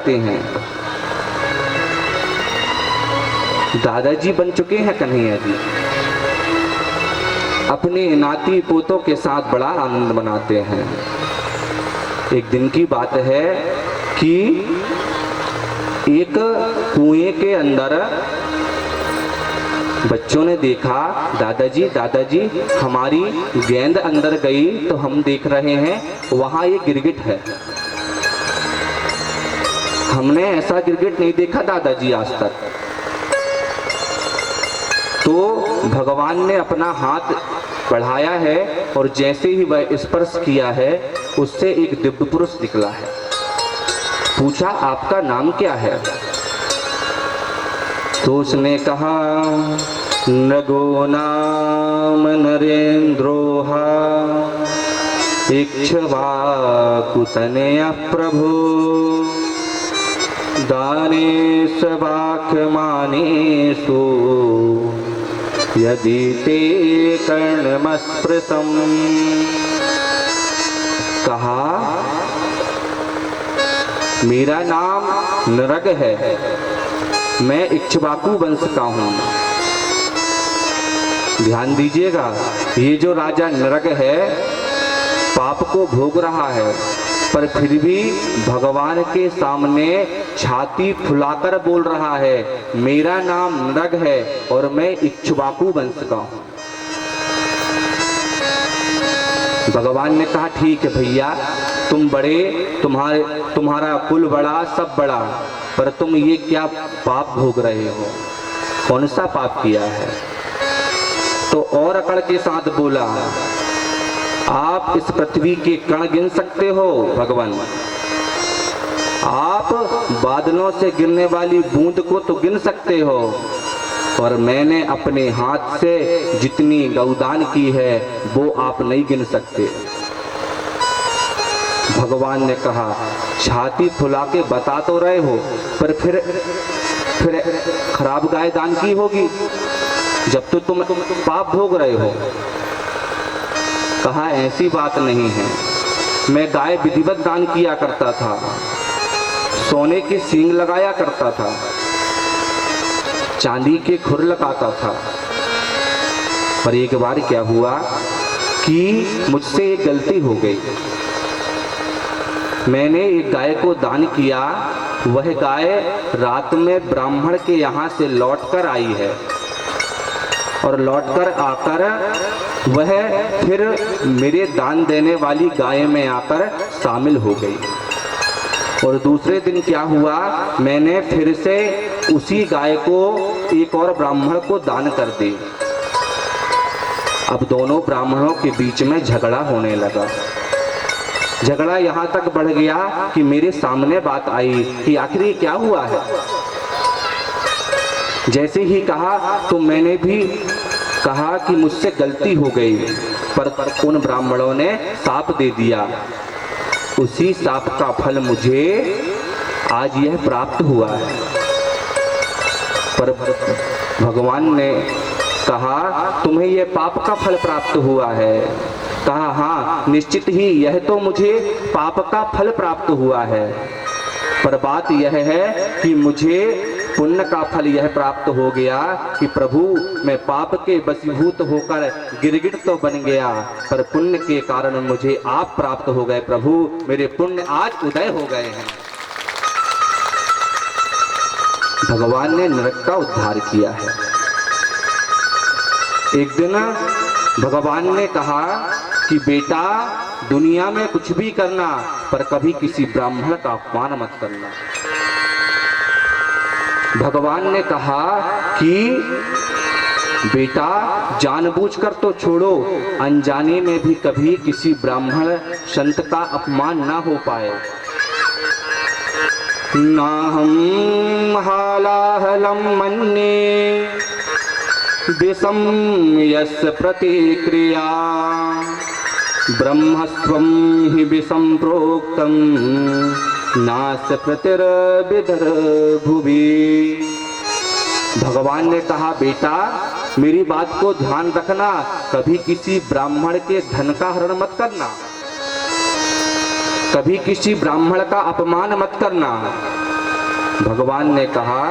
करते हैं। दादाजी बन चुके हैं कन्हैया जी, अपने नाती पोतों के साथ बड़ा आनंद मनाते हैं। एक दिन की बात है कि एक कुएं के अंदर बच्चों ने देखा, दादाजी दादाजी हमारी गेंद अंदर गई तो हम देख रहे हैं वहां ये गिरगिट है। हमने ऐसा गिरगिट नहीं देखा दादाजी आज तक। तो भगवान ने अपना हाथ बढ़ाया है और जैसे ही वह स्पर्श किया है उससे एक दिव्य पुरुष निकला है। पूछा आपका नाम क्या है? तो उसने कहा नगो नाम नरेंद्रोहा इक्ष्वाकुतनय प्रभु दानेश वाक्यमानेषु यदि ते कर्णमस्पृशम्। कहा मेरा नाम नरग है, मैं इक्ष्वाकु वंश का हूं। ध्यान दीजिएगा, ये जो राजा नरग है पाप को भोग रहा है, पर फिर भी भगवान के सामने छाती फुलाकर बोल रहा है मेरा नाम नरग है और मैं इक्ष्वाकु वंश का हूं। भगवान ने कहा ठीक है भैया, तुम बड़े, तुम्हारा कुल बड़ा, सब बड़ा, पर तुम ये क्या पाप भोग रहे हो? कौन सा पाप किया है? तो और अकड़ के साथ बोला आप इस पृथ्वी के कण गिन सकते हो भगवान? आप बादलों से गिरने वाली बूंद को तो गिन सकते हो, और मैंने अपने हाथ से जितनी गौदान की है वो आप नहीं गिन सकते। भगवान ने कहा छाती फुला के बता तो रहे हो, पर फिर खराब गाय दान की होगी जब तो तुम पाप भोग रहे हो। कहा ऐसी बात नहीं है, मैं गाय विधिवत दान किया करता था, सोने के सींग लगाया करता था, चांदी के खुर लगाता था। पर एक बार क्या हुआ कि मुझसे एक गलती हो गई। मैंने एक गाय को दान किया, वह गाय रात में ब्राह्मण के यहाँ से लौटकर आई है, और लौटकर आकर वह फिर मेरे दान देने वाली गाय में आकर शामिल हो गई। और दूसरे दिन क्या हुआ, मैंने फिर से उसी गाय को एक और ब्राह्मण को दान कर दी। अब दोनों ब्राह्मणों के बीच में झगड़ा होने लगा। झगड़ा यहाँ तक बढ़ गया कि मेरे सामने बात आई कि आखिर ये क्या हुआ है। जैसे ही कहा तो मैंने भी कहा कि मुझसे गलती हो गई, पर उन ब्राह्मणों ने साप दे दिया। उसी साप का फल मुझे आज यह प्राप्त हुआ है। पर भगवान ने कहा तुम्हें यह पाप का फल प्राप्त हुआ है। कहा हाँ निश्चित ही यह तो मुझे पाप का फल प्राप्त हुआ है, पर बात यह है कि मुझे पुण्य का फल यह प्राप्त हो गया कि प्रभु मैं पाप के वशीभूत होकर गिरगिट तो बन गया, पर पुण्य के कारण मुझे आप प्राप्त हो गए। प्रभु मेरे पुण्य आज उदय हो गए हैं। भगवान ने नरक का उद्धार किया है। एक दिन भगवान ने कहा कि बेटा दुनिया में कुछ भी करना, पर कभी किसी ब्राह्मण का अपमान मत करना। भगवान ने कहा कि बेटा जानबूझकर तो छोड़ो, अनजाने में भी कभी किसी ब्राह्मण संत का अपमान ना हो पाए। नाहं हालाहलं मन्ये विषम यस्य प्रतिक्रिया ब्रह्मस्वं हि विषम प्रोक्तम नास्य प्रतिर्विधर भुवि। भगवान ने कहा बेटा मेरी बात को ध्यान रखना, कभी किसी ब्राह्मण के धन का हरण मत करना, कभी किसी ब्राह्मण का अपमान मत करना, भगवान ने कहा,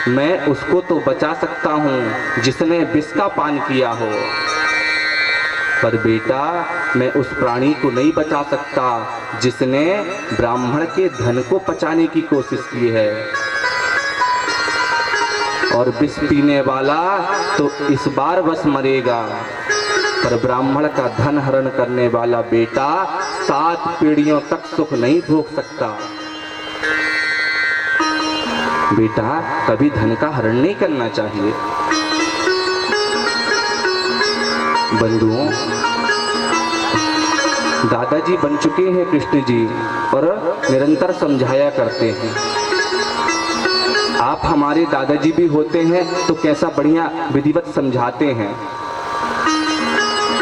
मैं उसको तो बचा सकता हूँ जिसने विष का पान किया हो, पर बेटा मैं उस प्राणी को नहीं बचा सकता जिसने ब्राह्मण के धन को पचाने की कोशिश की है। और विष पीने वाला तो इस बार बस मरेगा, पर ब्राह्मण का धन हरण करने वाला बेटा 7 पीढ़ियों तक सुख नहीं भोग सकता। बेटा कभी धन का हरण नहीं करना चाहिए। बंधुओं, दादाजी बन चुके हैं कृष्ण जी और निरंतर समझाया करते हैं। आप हमारे दादाजी भी होते हैं तो कैसा बढ़िया विधिवत समझाते हैं।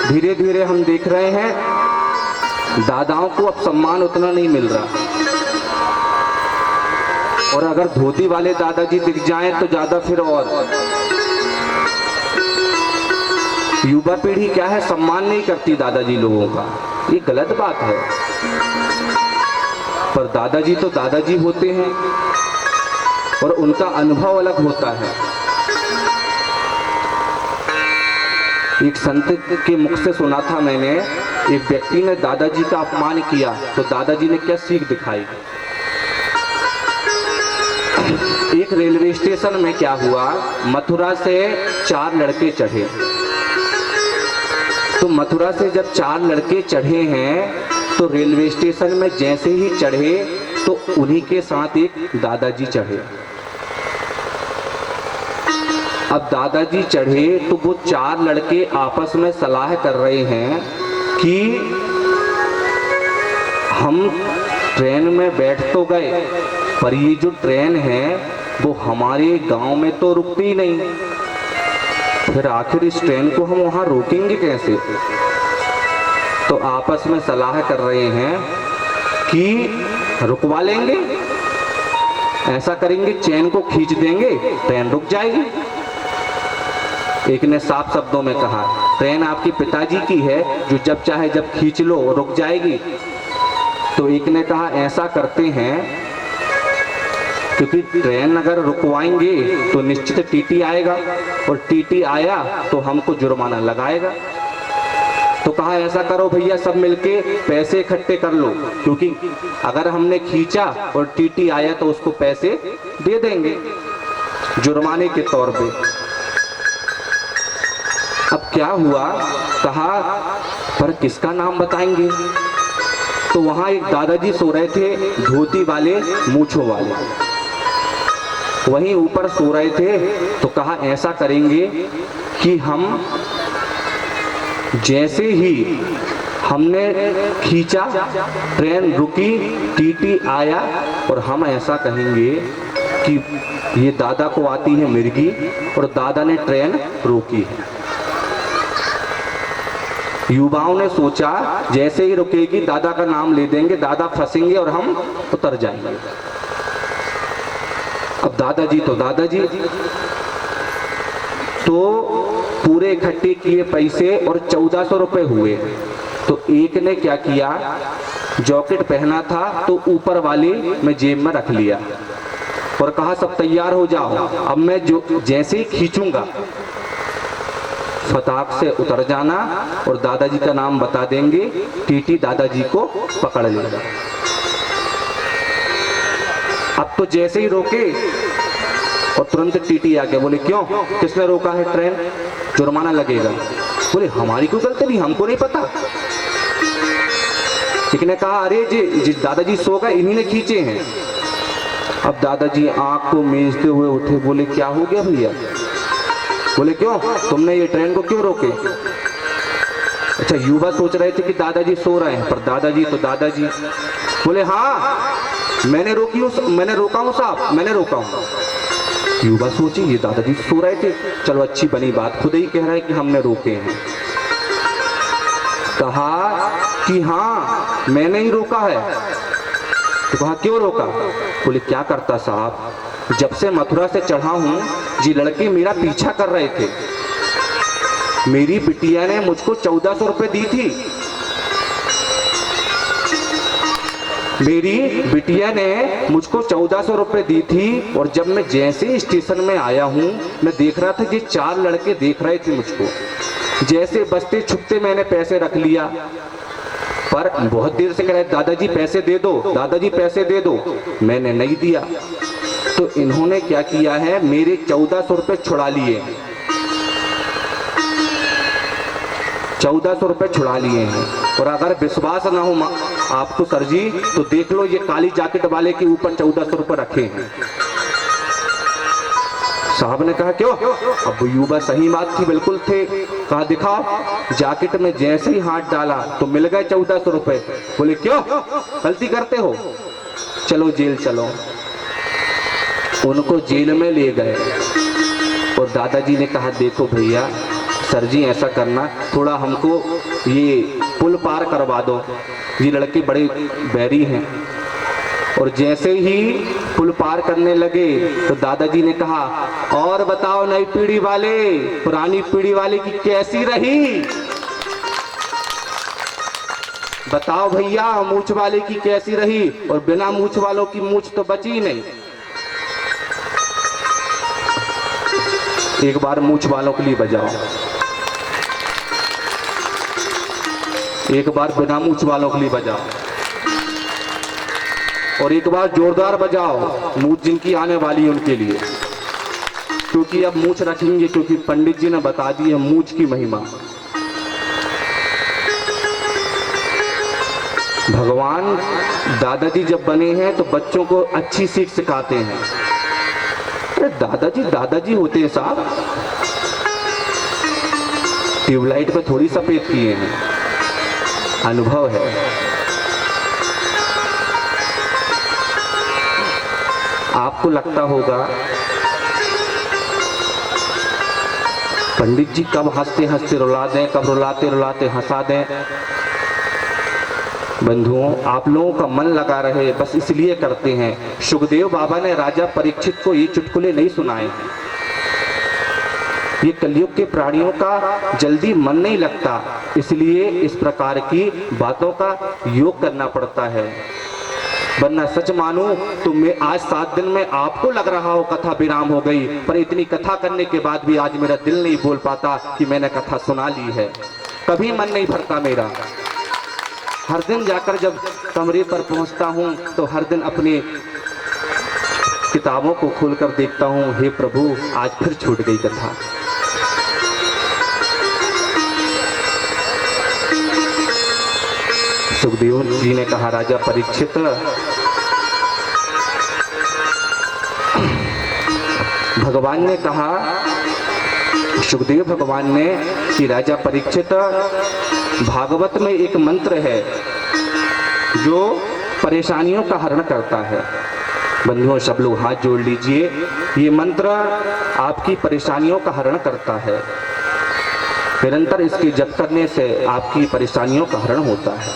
धीरे धीरे हम देख रहे हैं दादाओं को अब सम्मान उतना नहीं मिल रहा, और अगर धोती वाले दादाजी दिख जाएं तो ज्यादा फिर और। युवा पीढ़ी क्या है, सम्मान नहीं करती दादाजी लोगों का, ये गलत बात है। पर दादाजी तो दादाजी होते हैं और उनका अनुभव अलग होता है। एक संत के मुख से सुना था मैंने, एक व्यक्ति ने दादाजी का अपमान किया तो दादाजी ने क्या सीख दिखाई। एक रेलवे स्टेशन में क्या हुआ, मथुरा से 4 लड़के चढ़े। तो मथुरा से जब 4 लड़के चढ़े हैं तो रेलवे स्टेशन में जैसे ही चढ़े तो उन्हीं के साथ एक दादाजी चढ़े। अब दादाजी चढ़े तो वो 4 लड़के आपस में सलाह कर रहे हैं कि हम ट्रेन में बैठ तो गए, पर ये जो ट्रेन है वो हमारे गांव में तो रुकती नहीं, फिर आखिर इस ट्रेन को हम वहां रोकेंगे कैसे। तो आपस में सलाह कर रहे हैं कि रुकवा लेंगे, ऐसा करेंगे चैन को खींच देंगे, ट्रेन रुक जाएगी। एक ने साफ शब्दों में कहा, ट्रेन आपके पिताजी की है, जो जब चाहे जब खींच लो रुक जाएगी। तो एक ने कहा, ऐसा करते हैं क्योंकि ट्रेन अगर रुकवाएंगे तो निश्चित टीटी आएगा, और टीटी आया तो हमको जुर्माना लगाएगा। तो कहा, ऐसा करो भैया सब मिलके पैसे इकट्ठे कर लो, क्योंकि अगर हमने खींचा और टीटी आया तो उसको पैसे दे देंगे जुर्माने के तौर पे। अब क्या हुआ, कहा पर किसका नाम बताएंगे। तो वहां एक दादाजी सो रहे थे, धोती वाले मूंछों वाले, वहीं ऊपर सो रहे थे। तो कहा, ऐसा करेंगे कि हम जैसे ही हमने खींचा ट्रेन रुकी, टीटी आया, और हम ऐसा कहेंगे कि ये दादा को आती है मिर्गी और दादा ने ट्रेन रोकी है। युवाओं ने सोचा जैसे ही रुकेगी दादा का नाम ले देंगे, दादा फंसेंगे और हम उतर जाएंगे। अब दादाजी तो दादाजी, तो पूरे इकट्ठे किए पैसे और 1400 रुपए हुए। तो एक ने क्या किया, जैकेट पहना था तो ऊपर वाली में जेब में रख लिया और कहा, सब तैयार हो जाओ, अब मैं जो जैसे ही खींचूंगा फटाक से उतर जाना और दादाजी का नाम बता देंगे, टीटी दादाजी को पकड़ लेगा। अब तो जैसे ही रोके और तुरंत टीटी आ गया, बोले क्यों, किसने रोका है ट्रेन, जुर्माना लगेगा। बोले हमारी कोई गलती नहीं, हमको नहीं पता। एक ने कहा, अरे जी दादाजी सो गए, इन्हीं ने खींचे हैं। अब दादाजी आंख को मींचते हुए उठे, बोले क्या हो गया भैया। बोले क्यों, तुमने ये ट्रेन को क्यों रोके। अच्छा, युवा सोच रहे थे कि दादाजी सो रहे हैं, पर दादाजी तो दादाजी। बोले हाँ मैंने रोका हूँ साहब, मैंने रोका हूँ। युवा सोचे ये दादाजी सो रहे थे, चलो अच्छी बनी बात, खुद ही कह रहा है कि हमने रोके हैं। कहा कि हाँ मैंने ही रोका है। तो कहा क्यों रोका। बोले क्या करता साहब, जब से मथुरा से चढ़ा हूं जी लड़के मेरा पीछा कर रहे थे, मेरी बिटिया ने मुझको 1400 रुपए दी थी, मेरी बिटिया ने मुझको 1400 रुपए दी थी और जब मैं जैसे ही स्टेशन में आया हूँ मैं देख रहा था कि 4 लड़के देख रहे थे मुझको। जैसे बचते छुपते मैंने पैसे रख लिया, पर बहुत देर से कह रहे दादाजी पैसे दे दो, दादाजी पैसे दे दो। मैंने नहीं दिया तो इन्होंने क्या किया है, मेरे 1400 रुपए छुड़ा लिए, 1400 रुपए छुड़ा लिए हैं। और अगर विश्वास ना हो आपको सर जी तो देख लो, ये काली जैकेट वाले के ऊपर 1400 रुपए रखे हैं। साहब ने कहा क्यों? अब युवा सही बात थी, बिल्कुल थे। कहा दिखाओ। जैकेट में जैसे ही हाथ डाला तो मिल गए 1400 रुपए। बोले क्यों गलती करते हो, चलो जेल चलो। उनको जेल में ले गए और दादाजी ने कहा देखो भैया सर जी ऐसा करना, थोड़ा हमको ये पुल पार करवा दो, ये लड़के बड़े बैरी हैं। और जैसे ही पुल पार करने लगे तो दादाजी ने कहा और बताओ नई पीढ़ी वाले पुरानी पीढ़ी वाले की कैसी रही, बताओ भैया मूछ वाले की कैसी रही। और बिना मूछ वालों की मूछ तो बची नहीं। एक बार मूछ वालों के लिए बजाओ, एक बार बिना मूछ वालों के लिए बजाओ, और एक बार जोरदार बजाओ मूछ जिनकी आने वाली है उनके लिए, क्योंकि अब मूछ रखेंगे, क्योंकि पंडित जी ने बता दी है मूछ की महिमा। भगवान दादाजी जब बने हैं तो बच्चों को अच्छी सीख सिखाते हैं। अरे दादाजी दादाजी होते हैं साहब, ट्यूबलाइट पे थोड़ी सफेद किए हैं, अनुभव है। आपको लगता होगा पंडित जी कब हंसते हंसते रुला दें, कब रुलाते रुलाते हंसा दें। बंधुओं आप लोगों का मन लगा रहे बस इसलिए करते हैं। सुखदेव बाबा ने राजा परीक्षित को ये चुटकुले नहीं सुनाए। ये कलयुग के प्राणियों का जल्दी मन नहीं लगता, इसलिए इस प्रकार की बातों का योग करना पड़ता है। वरना सच मानो तो मैं आज 7 दिन में आपको लग रहा हो कथा विराम हो गई, पर इतनी कथा करने के बाद भी आज मेरा दिल नहीं बोल पाता कि मैंने कथा सुना ली है। कभी मन नहीं भरता मेरा। हर दिन जाकर जब कमरे पर पहुंचता हूं तो हर दिन अपनी किताबों को खोलकर देखता हूं, हे प्रभु आज फिर छूट गई कथा। सुखदेव जी ने कहा राजा परीक्षित, भगवान ने कहा, सुखदेव भगवान ने कि राजा परीक्षित भागवत में एक मंत्र है जो परेशानियों का हरण करता है। बंधुओं सब लोग हाथ जोड़ लीजिए, ये मंत्र आपकी परेशानियों का हरण करता है। निरंतर इसके जप करने से आपकी परेशानियों का हरण होता है।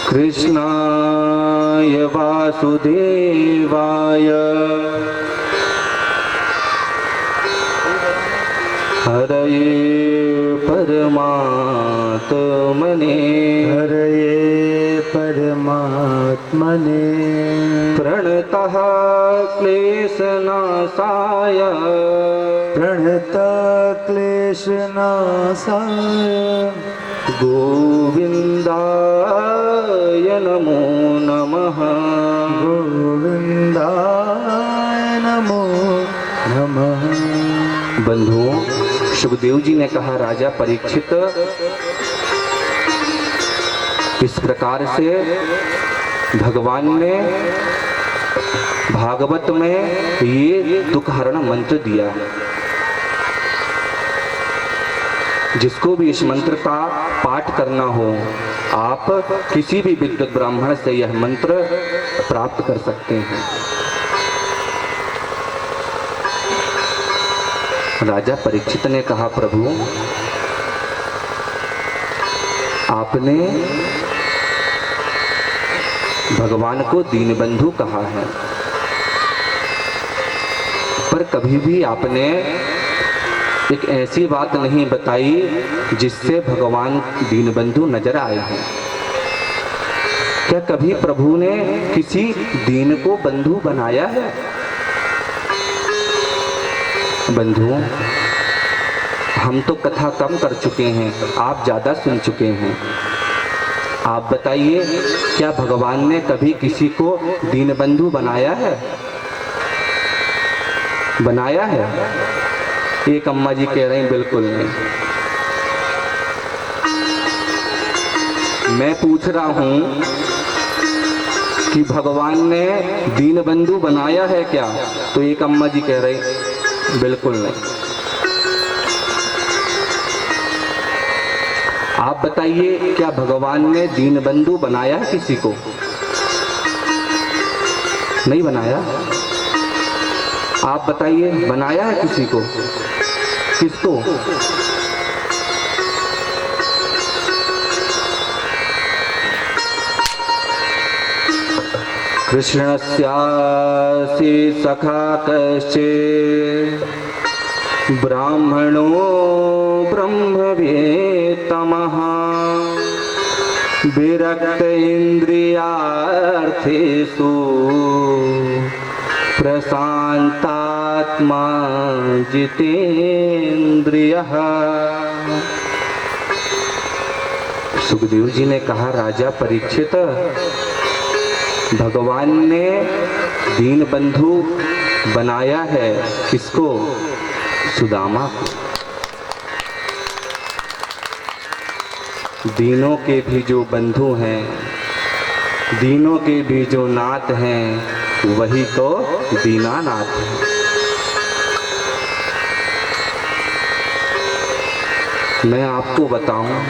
कृष्णाय वासुदेवाय हरये परमात्मने हरये परमात्मने प्रणतः क्लेशनाशाय प्रणतः क्लेशनाशाय गोविन्दाय नमो नमः गोविन्दाय नमो नमः। बंधुओं सुखदेव जी ने कहा राजा परीक्षित इस प्रकार से भगवान ने भागवत में ये दुख हरण मंत्र दिया। जिसको भी इस मंत्र का पाठ करना हो आप किसी भी विद्वत ब्राह्मण से यह मंत्र प्राप्त कर सकते हैं। राजा परीक्षित ने कहा प्रभु आपने भगवान को दीनबंधु कहा है, पर कभी भी आपने एक ऐसी बात नहीं बताई जिससे भगवान दीनबंधु नजर आए हैं। क्या कभी प्रभु ने किसी दीन को बंधु बनाया है? बंधुओं, हम तो कथा कम कर चुके हैं, आप ज्यादा सुन चुके हैं। आप बताइए, क्या भगवान ने कभी किसी को दीन बंधु बनाया है? बनाया है? एक अम्मा जी कह रही बिल्कुल नहीं। मैं पूछ रहा हूं कि भगवान ने दीन बंधु बनाया है क्या? तो एक अम्मा जी कह रही बिल्कुल नहीं। आप बताइए, क्या भगवान ने दीन बंधु बनाया है किसी को? नहीं बनाया। आप बताइए, बनाया है किसी को? किसको? कृष्णस्यासि सखा कश्चित् ब्राह्मणो ब्रह्मवेत्तमः विरक्त इंद्रियार्थेषु प्रशांतात्मा जितेन्द्रियः। सुखदेव जी ने कहा, राजा परीक्षित, भगवान ने दीन बंधु बनाया है किसको? सुदामा को। दीनों के भी जो बंधु हैं, दीनों के भी जो नाथ हैं, वही तो दीनानाथ है। मैं आपको बताऊं,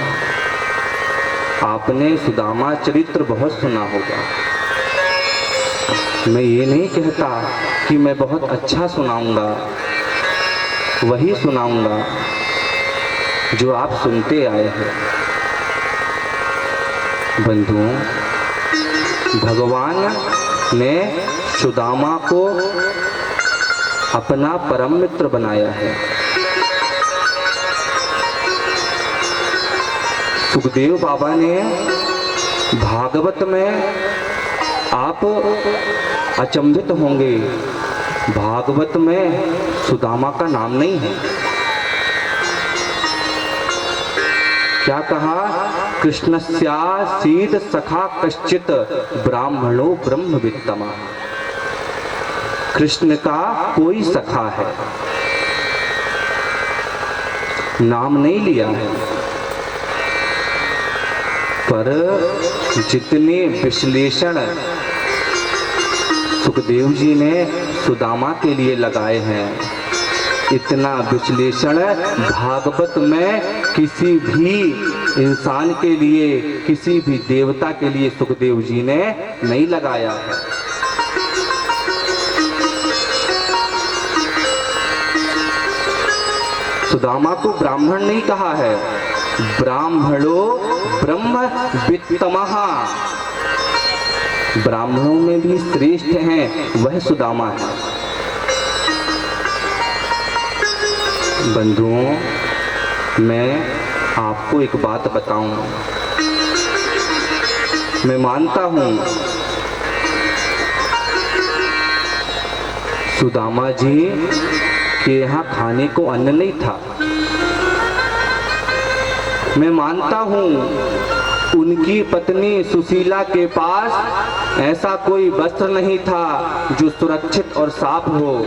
आपने सुदामा चरित्र बहुत सुना होगा। मैं ये नहीं कहता कि मैं बहुत अच्छा सुनाऊंगा, वही सुनाऊंगा जो आप सुनते आए हैं। बंधुओं, भगवान ने सुदामा को अपना परम मित्र बनाया है। सुखदेव बाबा ने भागवत में, आप अचंभित होंगे, भागवत में सुदामा का नाम नहीं है। क्या कहा? कृष्णस्यासीद सखा कश्चित ब्राह्मणो ब्रह्मवित्तमः। कृष्ण का कोई सखा है, नाम नहीं लिया है। पर जितने विश्लेषण सुखदेव जी ने सुदामा के लिए लगाए हैं, इतना विश्लेषण भागवत में किसी भी इंसान के लिए, किसी भी देवता के लिए सुखदेव जी ने नहीं लगाया है। सुदामा को ब्राह्मण नहीं कहा है, ब्राह्मणो ब्रह्मवित्तमः। ब्राह्मणों में भी श्रेष्ठ हैं, वह सुदामा है। बंधुओं, मैं आपको एक बात बताऊं। मैं मानता हूं सुदामा जी के यहाँ खाने को अन्न नहीं था। मैं मानता हूं उनकी पत्नी सुशीला के पास ऐसा कोई वस्त्र नहीं था जो सुरक्षित और साफ हो।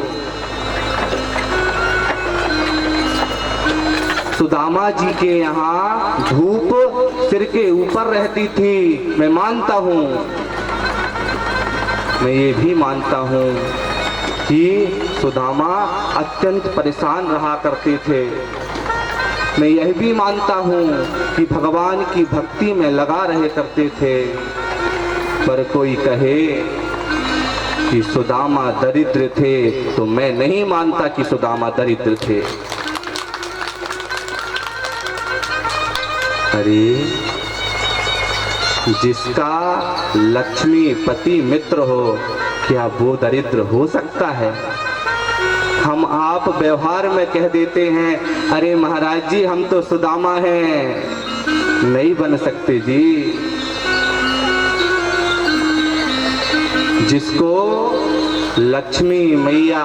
सुदामा जी के यहाँ धूप सिर के ऊपर रहती थी। मैं मानता हूँ, मैं ये भी मानता हूँ कि सुदामा अत्यंत परेशान रहा करते थे। मैं यह भी मानता हूँ कि भगवान की भक्ति में लगा रहे करते थे। पर कोई कहे कि सुदामा दरिद्र थे, तो मैं नहीं मानता कि सुदामा दरिद्र थे। अरे, जिसका लक्ष्मीपति मित्र हो, क्या वो दरिद्र हो सकता है? हम आप व्यवहार में कह देते हैं, अरे महाराज जी हम तो सुदामा हैं। नहीं बन सकते जी। जिसको लक्ष्मी मैया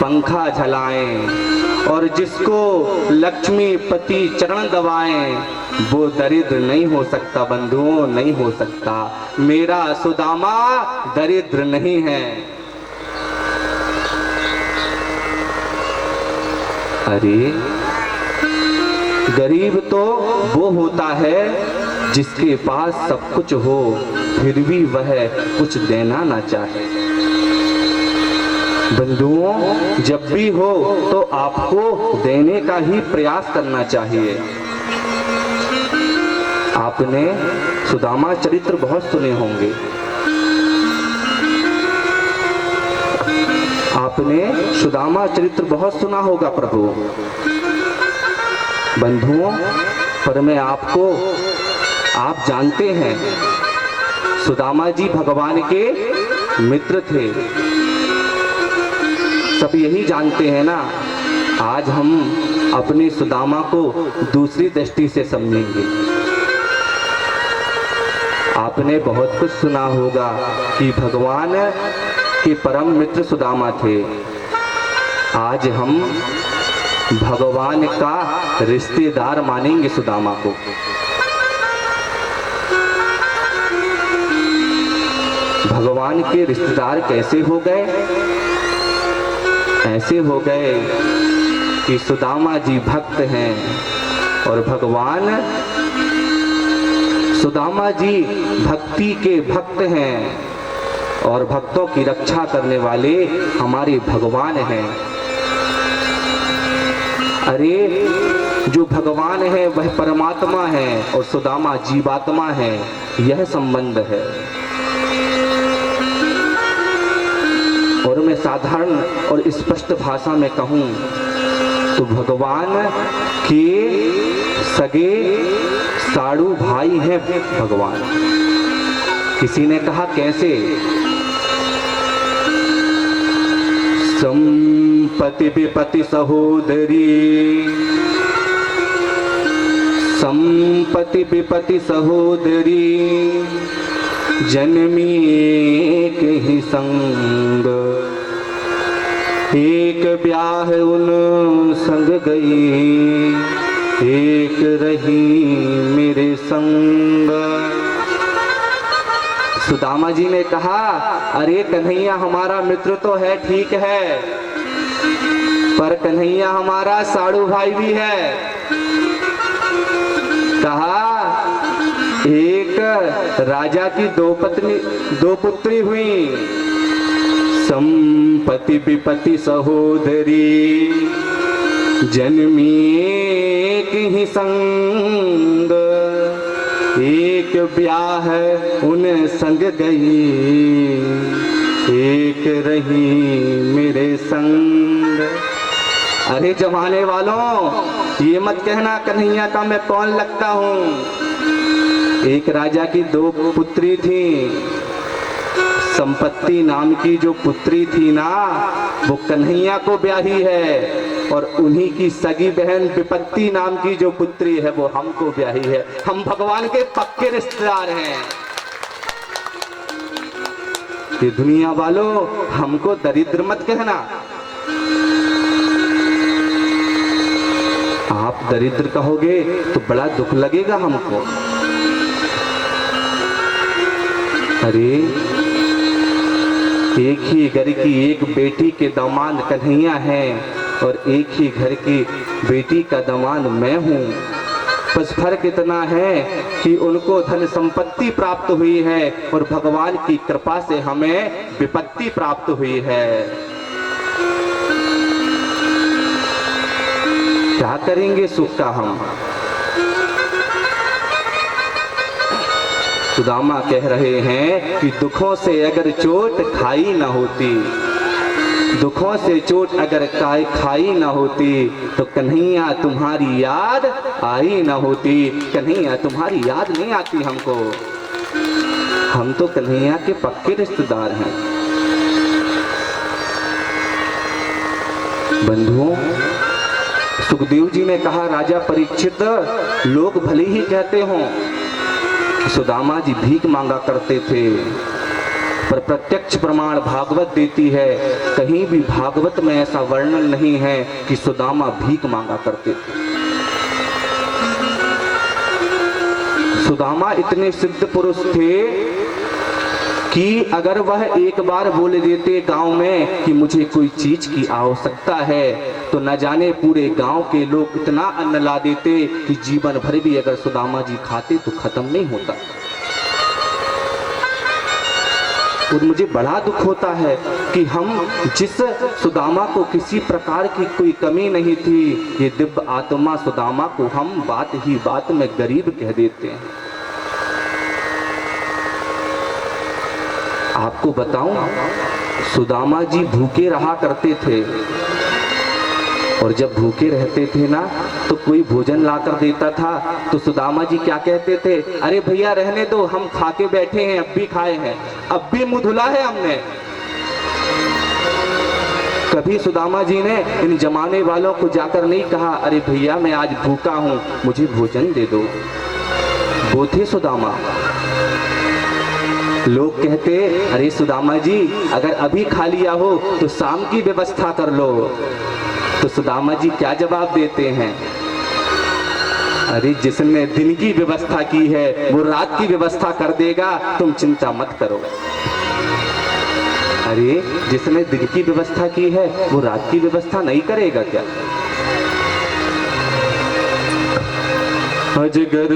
पंखा झलाएं और जिसको लक्ष्मी पति चरण दबाएं, वो दरिद्र नहीं हो सकता बंधुओं, नहीं हो सकता। मेरा सुदामा दरिद्र नहीं है। अरे गरीब तो वो होता है जिसके पास सब कुछ हो फिर भी वह कुछ देना ना चाहे। बंधुओं, जब भी हो तो आपको देने का ही प्रयास करना चाहिए। आपने सुदामा चरित्र बहुत सुने होंगे। आपने सुदामा चरित्र बहुत सुना होगा प्रभु। बंधुओं, पर मैं आपको, आप जानते हैं सुदामा जी भगवान के मित्र थे, सब यही जानते हैं ना। आज हम अपने सुदामा को दूसरी दृष्टि से समझेंगे। आपने बहुत कुछ सुना होगा कि भगवान के परम मित्र सुदामा थे। आज हम भगवान का रिश्तेदार मानेंगे सुदामा को। भगवान के रिश्तेदार कैसे हो गए? ऐसे हो गए कि सुदामा जी भक्त हैं और भगवान, सुदामा जी भक्ति के भक्त हैं और भक्तों की रक्षा करने वाले हमारे भगवान हैं। अरे जो भगवान है वह परमात्मा है और सुदामा जीवात्मा है, यह संबंध है। और मैं साधारण और स्पष्ट भाषा में कहूं तो भगवान के सगे साड़ू भाई हैं भगवान। किसी ने कहा कैसे? संपत्ति विपत्ति सहोदरी, संपत्ति विपत्ति सहोदरी, जन्मी एक ही संग, एक ब्याह उन संग गई, एक रही मेरे संग। सुदामा जी ने कहा, अरे कन्हैया हमारा मित्र तो है, ठीक है, पर कन्हैया हमारा साड़ू भाई भी है। कहा एक राजा की दो पुत्री हुई, संपत्ति विपत्ति सहोदरी, जन्मी एक ही संग, एक ब्याह उन संग गई, एक रही मेरे संग। अरे जमाने वालों, ये मत कहना कन्हैया का मैं कौन लगता हूँ। एक राजा की दो पुत्री थी, संपत्ति नाम की जो पुत्री थी ना, वो कन्हैया को ब्याही है, और उन्हीं की सगी बहन विपत्ति नाम की जो पुत्री है वो हमको ब्याही है। हम भगवान के पक्के रिश्तेदार हैं। ये दुनिया वालों, हमको दरिद्र मत कहना। आप दरिद्र कहोगे तो बड़ा दुख लगेगा हमको। अरे एक ही घर की एक बेटी के दामाद कन्हैया हैं और एक ही घर की बेटी का दामाद मैं हूँ। बस फर्क इतना है कि उनको धन संपत्ति प्राप्त हुई है और भगवान की कृपा से हमें विपत्ति प्राप्त हुई है। क्या करेंगे सुख का हम? सुदामा कह रहे हैं कि दुखों से अगर चोट खाई ना होती, दुखों से चोट अगर खाई ना होती तो कन्हैया तुम्हारी याद आई ना होती। कन्हैया तुम्हारी याद नहीं आती हमको। हम तो कन्हैया के पक्के रिश्तेदार हैं। बंधुओं, सुखदेव जी ने कहा, राजा परीक्षित, लोग भले ही कहते हों सुदामा जी भीख मांगा करते थे, पर प्रत्यक्ष प्रमाण भागवत देती है। कहीं भी भागवत में ऐसा वर्णन नहीं है कि सुदामा भीख मांगा करते थे। सुदामा इतने सिद्ध पुरुष थे कि अगर वह एक बार बोल देते गांव में कि मुझे कोई चीज की आवश्यकता है, तो न जाने पूरे गांव के लोग इतना अन्न ला देते कि जीवन भर भी अगर सुदामा जी खाते तो खत्म नहीं होता। और मुझे बड़ा दुख होता है कि हम जिस सुदामा को किसी प्रकार की कोई कमी नहीं थी, ये दिव्य आत्मा सुदामा को हम बात ही बात में गरीब कह देते हैं। आपको बताऊं, सुदामा जी भूखे रहा करते थे, और जब भूखे रहते थे ना तो कोई भोजन लाकर देता था तो सुदामा जी क्या कहते थे, अरे भैया रहने दो, हम खा के बैठे हैं, अब भी खाए हैं, अब भी मुंह धुला है हमने। कभी सुदामा जी ने इन जमाने वालों को जाकर नहीं कहा, अरे भैया मैं आज भूखा हूं, मुझे भोजन दे दो। वो थे सुदामा। लोग कहते, अरे सुदामा जी अगर अभी खा लिया हो तो शाम की व्यवस्था कर लो। तो सुदामा जी क्या जवाब देते हैं, अरे जिसने दिन की व्यवस्था की है वो रात की व्यवस्था कर देगा, तुम चिंता मत करो। अरे जिसने दिन की व्यवस्था की है वो रात की व्यवस्था नहीं करेगा क्या? अजगर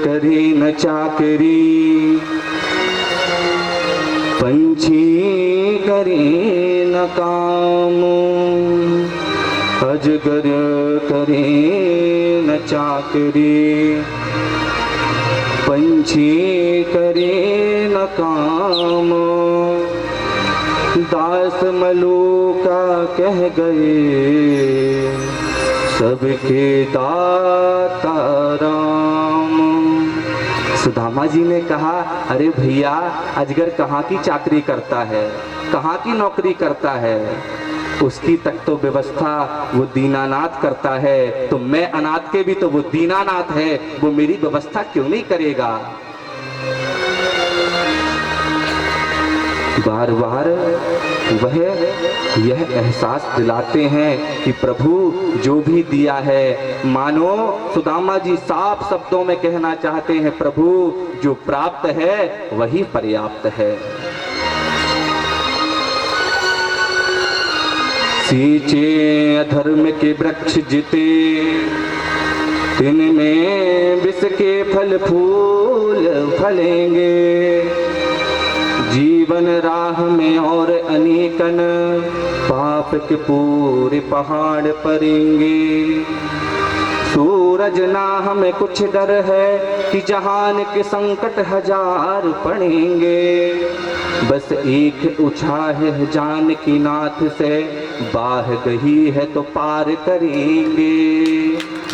करे न चाकरी, पंछी करे न काम। अजगर करे न चाकरी, पंछी करे न काम। दास मलूका कह गए, सबके दाता राम। सुदामा जी ने कहा, अरे भैया अजगर कहाँ की चाकरी करता है, कहाँ की नौकरी करता है, उसकी तक तो व्यवस्था वो दीनानाथ करता है, तो मैं अनाथ के भी तो वो दीनानाथ है, वो मेरी व्यवस्था क्यों नहीं करेगा? बार बार वह यह एहसास दिलाते हैं कि प्रभु जो भी दिया है, मानो सुदामा जी साफ शब्दों में कहना चाहते हैं, प्रभु जो प्राप्त है वही पर्याप्त है। सींचे अधर्म के वृक्ष जिते, तिनमें विष के फल फूल फलेंगे। जीवन राह में और अनेकन पाप के पूरे पहाड़ पड़ेंगे। सूरज ना हमें कुछ डर है कि जहान के संकट हजार पड़ेंगे। बस एक उछा है जानकी नाथ से, बाह गई है तो पार करेंगे।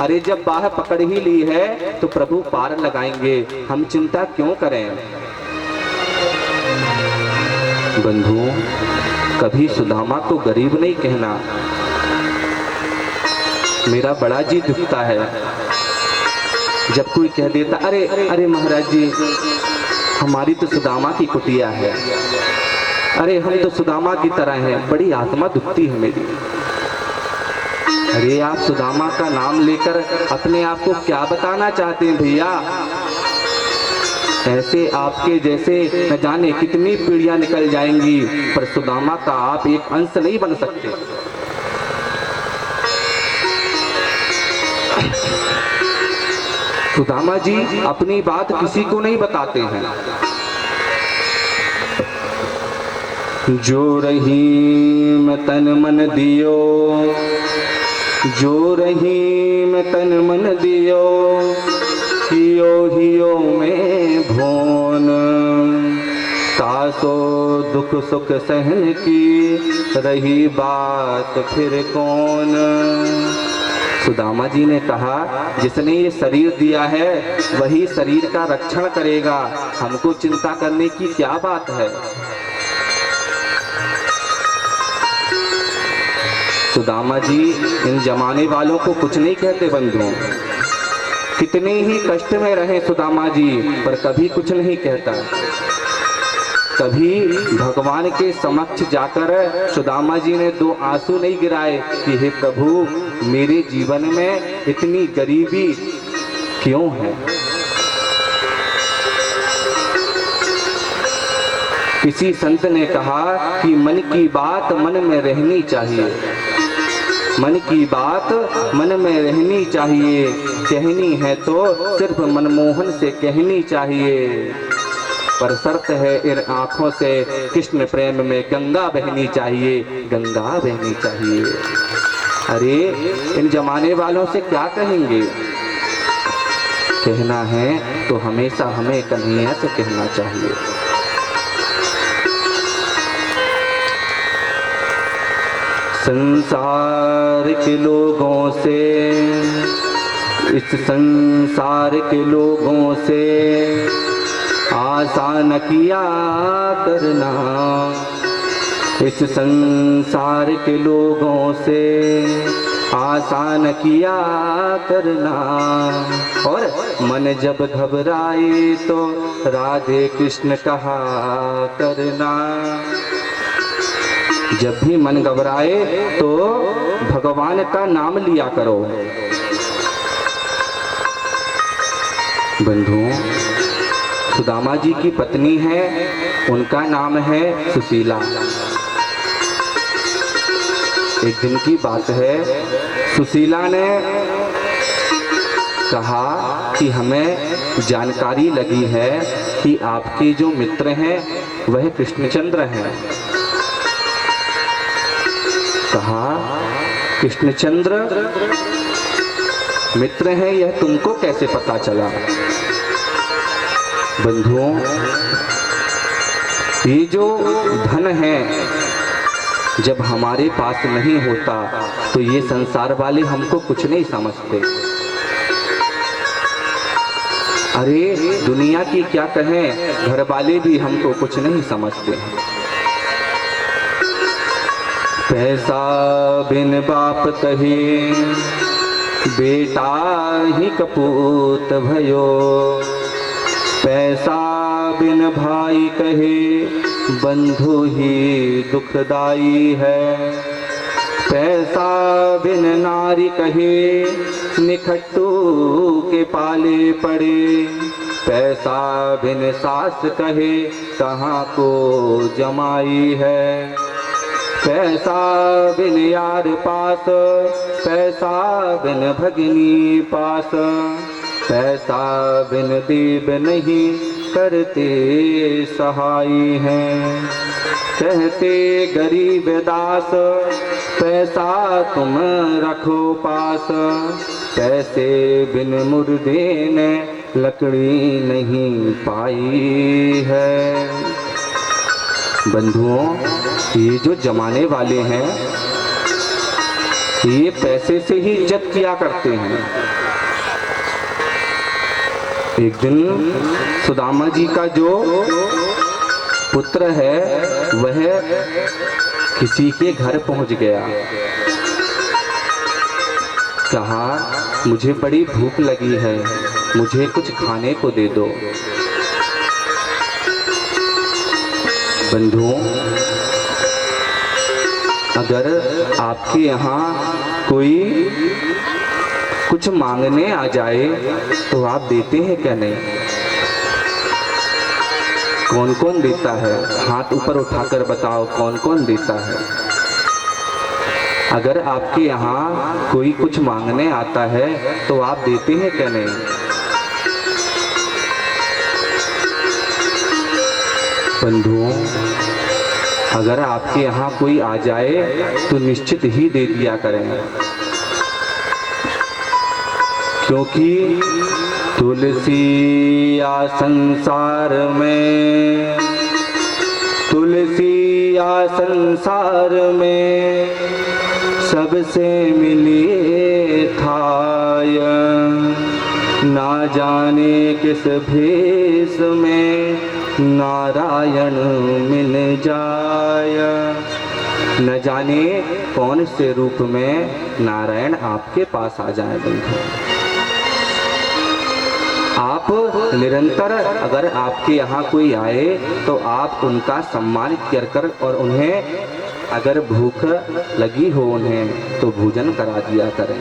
अरे जब बाह पकड़ ही ली है तो प्रभु पार लगाएंगे, हम चिंता क्यों करें? बंधुओं, कभी सुदामा को गरीब नहीं कहना। मेरा बड़ा जी दुखता है जब कोई कह देता, अरे अरे महाराज जी हमारी तो सुदामा की कुटिया है, अरे हम तो सुदामा की तरह हैं, बड़ी आत्मा दुखती है मेरी। अरे आप सुदामा का नाम लेकर अपने आप को क्या बताना चाहते हैं भैया? ऐसे आपके जैसे न जाने कितनी पीढ़ियां निकल जाएंगी, पर सुदामा का आप एक अंश नहीं बन सकते। सुदामा जी अपनी बात किसी को नहीं बताते हैं। जो रहीम तन मन दियो, जो रहीम तन मन दियो, हियो हियो में भोन। तासो दुख सुख सहन की, रही बात फिर कौन। सुदामा जी ने कहा, जिसने ये शरीर दिया है वही शरीर का रक्षण करेगा, हमको चिंता करने की क्या बात है। सुदामा जी इन जमाने वालों को कुछ नहीं कहते बंधुओं। कितने ही कष्ट में रहे सुदामा जी, पर कभी कुछ नहीं कहता। कभी भगवान के समक्ष जाकर सुदामा जी ने 2 आंसू नहीं गिराए कि हे प्रभु, मेरे जीवन में इतनी गरीबी क्यों है। किसी संत ने कहा कि मन की बात मन में रहनी चाहिए, मन की बात मन में रहनी चाहिए, कहनी है तो सिर्फ मनमोहन से कहनी चाहिए, पर शर्त है इन आंखों से कृष्ण प्रेम में गंगा बहनी चाहिए, गंगा बहनी चाहिए। अरे इन जमाने वालों से क्या कहेंगे, कहना है तो हमेशा हमें कन्हैया से कहना चाहिए। संसार के लोगों से, इस संसार के लोगों से आशा न किया करना, इस संसार के लोगों से आशा न किया करना, और मन जब घबराए तो राधे कृष्ण कहा करना। जब भी मन घबराए तो भगवान का नाम लिया करो। बंधुओं, सुदामा जी की पत्नी है, उनका नाम है सुशीला। एक दिन की बात है, सुशीला ने कहा कि हमें जानकारी लगी है कि आपके जो मित्र हैं वह कृष्णचंद्र हैं। कहा, कृष्णचंद्र मित्र हैं, यह तुमको कैसे पता चला। बंधुओं, ये जो धन है जब हमारे पास नहीं होता तो ये संसार वाले हमको कुछ नहीं समझते। अरे दुनिया की क्या कहें, घर वाले भी हमको कुछ नहीं समझते। पैसा बिन बाप कहे, बेटा ही कपूत भयो, पैसा बिन भाई कहे, बंधु ही दुखदाई है, पैसा बिन नारी कहे, निखट्टू के पाले पड़े, पैसा बिन सास कहे, कहाँ को जमाई है, पैसा बिन यार पास, पैसा बिन भगनी पास, पैसा बिन देव नहीं करते सहाय हैं, कहते गरीब दास, पैसा तुम रखो पास, पैसे बिन मुर्दे ने लकड़ी नहीं पाई है। बंधुओं, ये जो जमाने वाले हैं ये पैसे से ही इज्जत किया करते हैं। एक दिन सुदामा जी का जो पुत्र है वह किसी के घर पहुंच गया। कहा, मुझे बड़ी भूख लगी है, मुझे कुछ खाने को दे दो। बंधुओं, अगर आपके यहाँ कोई कुछ मांगने आ जाए तो आप देते हैं क्या नहीं? कौन कौन देता है? हाथ ऊपर उठाकर बताओ, कौन कौन देता है? अगर आपके यहाँ कोई कुछ मांगने आता है तो आप देते हैं क्या नहीं? बंधुओं, अगर आपके यहाँ कोई आ जाए तो निश्चित ही दे दिया करें, क्योंकि तुलसी या संसार में, तुलसी या संसार में सबसे मिली थाय, ना जाने किस भेष में नारायण मिल जाय। न जाने कौन से रूप में नारायण आपके पास आ जाए। बंधु, आप निरंतर अगर आपके यहाँ कोई आए तो आप उनका सम्मान कर और उन्हें अगर भूख लगी हो उन्हें तो भोजन करा दिया करें।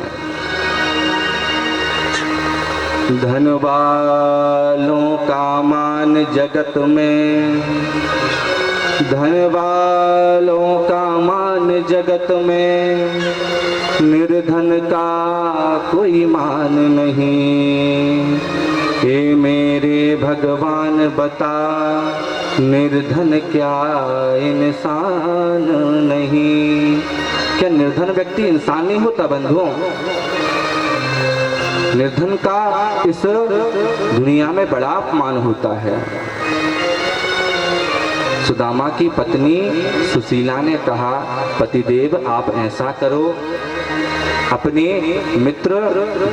धन वालों का मान जगत में, धन वालों का मान जगत में, निर्धन का कोई मान नहीं। हे मेरे भगवान बता, निर्धन क्या इंसान नहीं? क्या निर्धन व्यक्ति इंसान नहीं होता बंधुओं? निर्धन का इस दुनिया में बड़ा अपमान होता है। सुदामा की पत्नी सुशीला ने कहा, पतिदेव आप ऐसा करो, अपने मित्र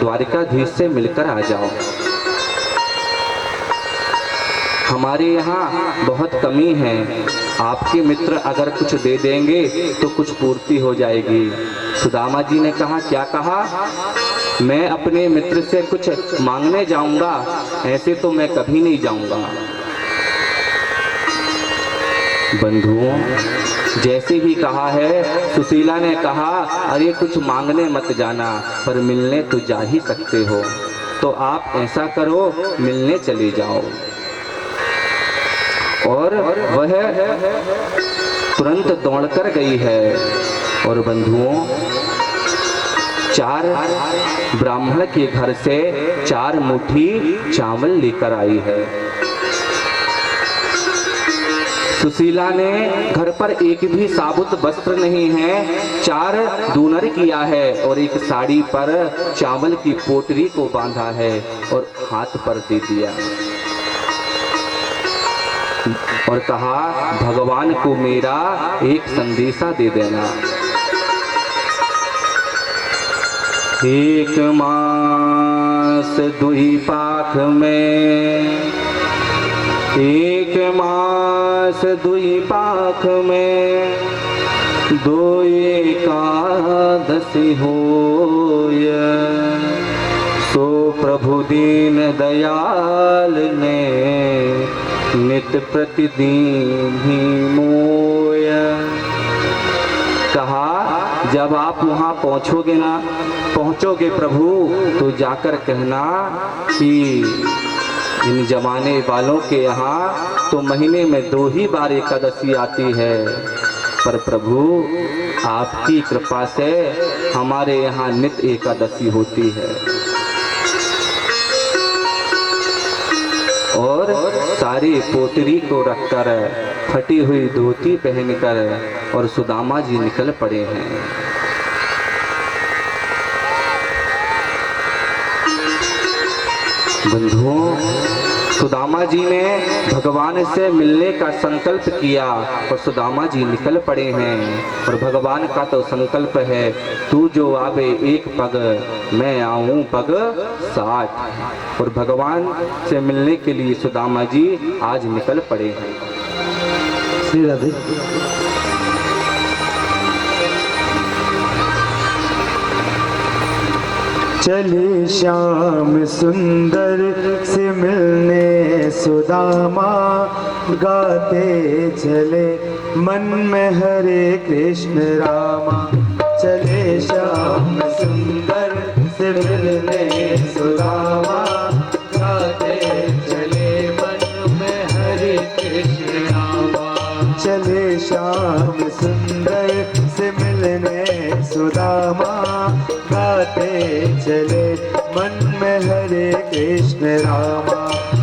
द्वारिकाधीश से मिलकर आ जाओ। हमारे यहाँ बहुत कमी है, आपके मित्र अगर कुछ दे देंगे तो कुछ पूर्ति हो जाएगी। सुदामा जी ने कहा, क्या कहा? मैं अपने मित्र से कुछ मांगने जाऊंगा? ऐसे तो मैं कभी नहीं जाऊंगा। बंधुओं, जैसे ही कहा है, सुशीला ने कहा, अरे कुछ मांगने मत जाना, पर मिलने तो जा ही सकते हो, तो आप ऐसा करो मिलने चले जाओ। और वह तुरंत दौड़कर गई है और बंधुओं 4 ब्राह्मण के घर से 4 मुट्ठी चावल लेकर आई है। सुशीला ने घर पर एक भी साबुत वस्त्र नहीं है, 4 दूनर किया है और एक साड़ी पर चावल की पोटली को बांधा है और हाथ पर दे दिया और कहा, भगवान को मेरा एक संदेशा दे देना। एक मास दुई पाख में, एक मास दुई पाख में, 2 एकादशी होय, सो प्रभु दीन दयाल ने नित प्रतिदिन ही मोय। कहा, जब आप वहाँ पहुँचोगे प्रभु, तो जाकर कहना कि इन जमाने वालों के यहाँ तो महीने में 2 ही बार एकादशी आती है, पर प्रभु आपकी कृपा से हमारे यहाँ नित एकादशी होती है। और सारी पोटरी को रखकर, फटी हुई धोती पहनकर और सुदामा जी निकल पड़े हैं। बंधुओं, सुदामा जी ने भगवान से मिलने का संकल्प किया और सुदामा जी निकल पड़े हैं। और भगवान का तो संकल्प है, तू जो आवे एक पग, मैं आऊं पग 60। और भगवान से मिलने के लिए सुदामा जी आज निकल पड़े हैं। श्री राधे। चले श्याम सुंदर से मिलने सुदामा, गाते चले मन में हरे कृष्ण रामा। चले श्याम सुंदर से मिलने सुदामा, गाते चले मन में हरे कृष्ण रामा। चले श्याम सुंदर से मिलने सुदामा, गाते चले मन में हरे कृष्ण रामा।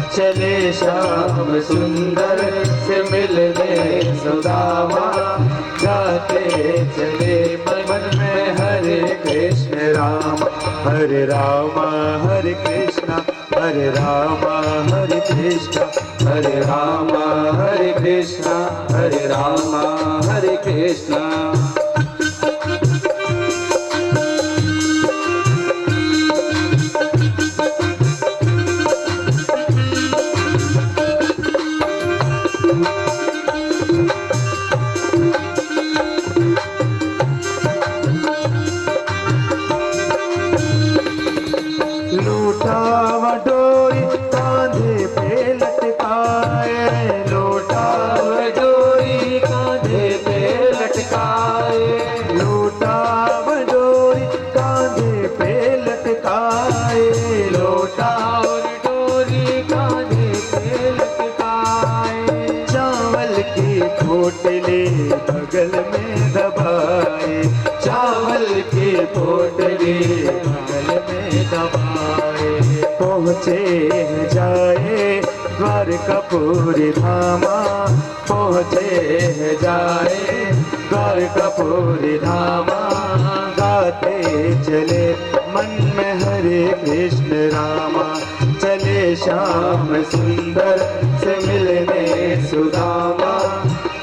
चले श्याम सुंदर से मिलने सुदामा, गाते चले मन में हरे कृष्ण रामा। हरे रामा हरे कृष्णा, हरे रामा हरे कृष्णा, हरे रामा हरे कृष्णा, हरे रामा हरे कृष्णा। लूटा वडोरी बगल में दबाए, चावल की पोटली बगल में दबाए। पहुँचे हैं जाए द्वारकापुरी धामा, पहुँचे हैं जाए द्वारकापुरी धामा। गाते चले मन में हरे कृष्ण रामा, चले श्याम सुंदर से मिलने सुदामा।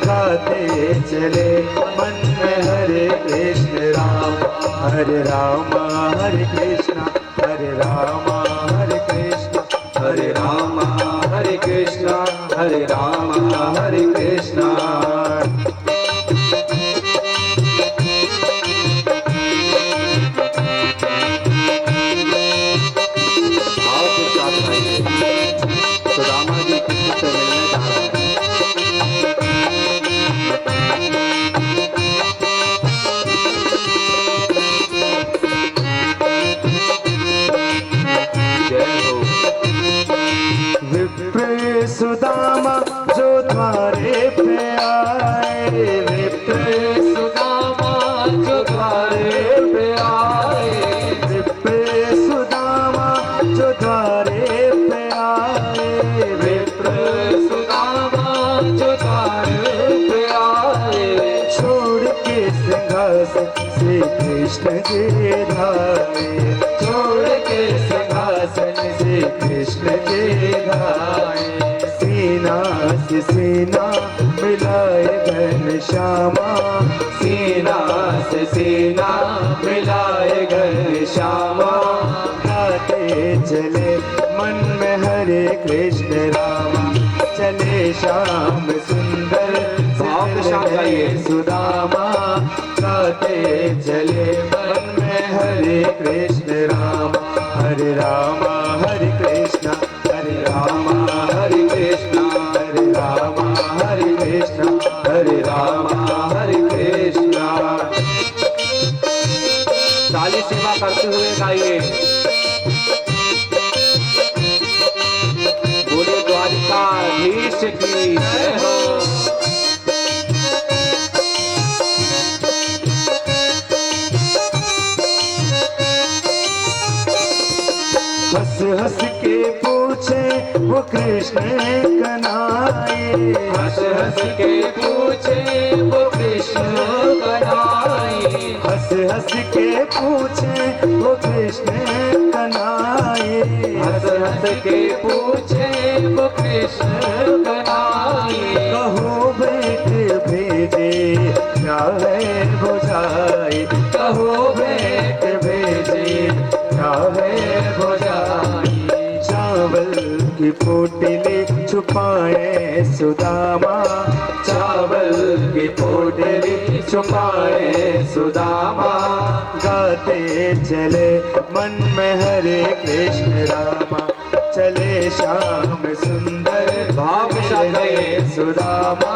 गाते चले मन में हरे कृष्ण रामा, हरे रामा हरे कृष्णा, हरे रामा हरे कृष्णा, हरे राम हरे कृष्णा, हरे राम हरे कृष्णा। भाव के साथ आइए, सुदामा जी कृष्ण से मिलने जा रहे हैं। जय हो। विप्र सुदामा जो द्वारे पे आए, विप्र सुदामा जो द्वारे पे आए, विप्र सुदामा जो द्वारे पे आए, विप्र सुदामा जो द्वारे पे आए। छोड़ के सिंहासन से कृष्ण जी धाये, छोड़ के सिंहासन से कृष्ण जी धाये। सीना से सीना मिलाए घन श्यामा, सीना से सीना मिलाए घन श्यामा। गाते चले मन में हरे कृष्ण रामा, चले श्याम सुंदर भाव के साथ गाइए। सुदामा। गाते चले मन में हरे कृष्ण रामा, हरे रामा हरे कृष्णा, हरे रामा हरे कृष्णा, हरे रामा हरे कृष्णा, हरे रामा हरे कृष्णा। ताली सेवा करते हुए गाइए। बोले द्वारिकाधीश की जय हो। हंस हंस के पूछे वो कृष्ण कन्हैया, हंस हंस के पूछे वो कृष्ण कन्हैया, हंस हंस के पूछे वो कृष्ण कन्हैया। हंस हंस के पूछे वो कृष्ण कन्हैया। कहो बेट भेजे क्या है बुझाई, कहो बेट भेजे क्या है बुझाई। चावल की पोटली छुपाए सुदामा, चावल की पोटली छुपाए सुदामा। गाते चले मन में हरे कृष्ण रामा, चले श्याम सुंदर भाव के साथ गाइए। सुदामा।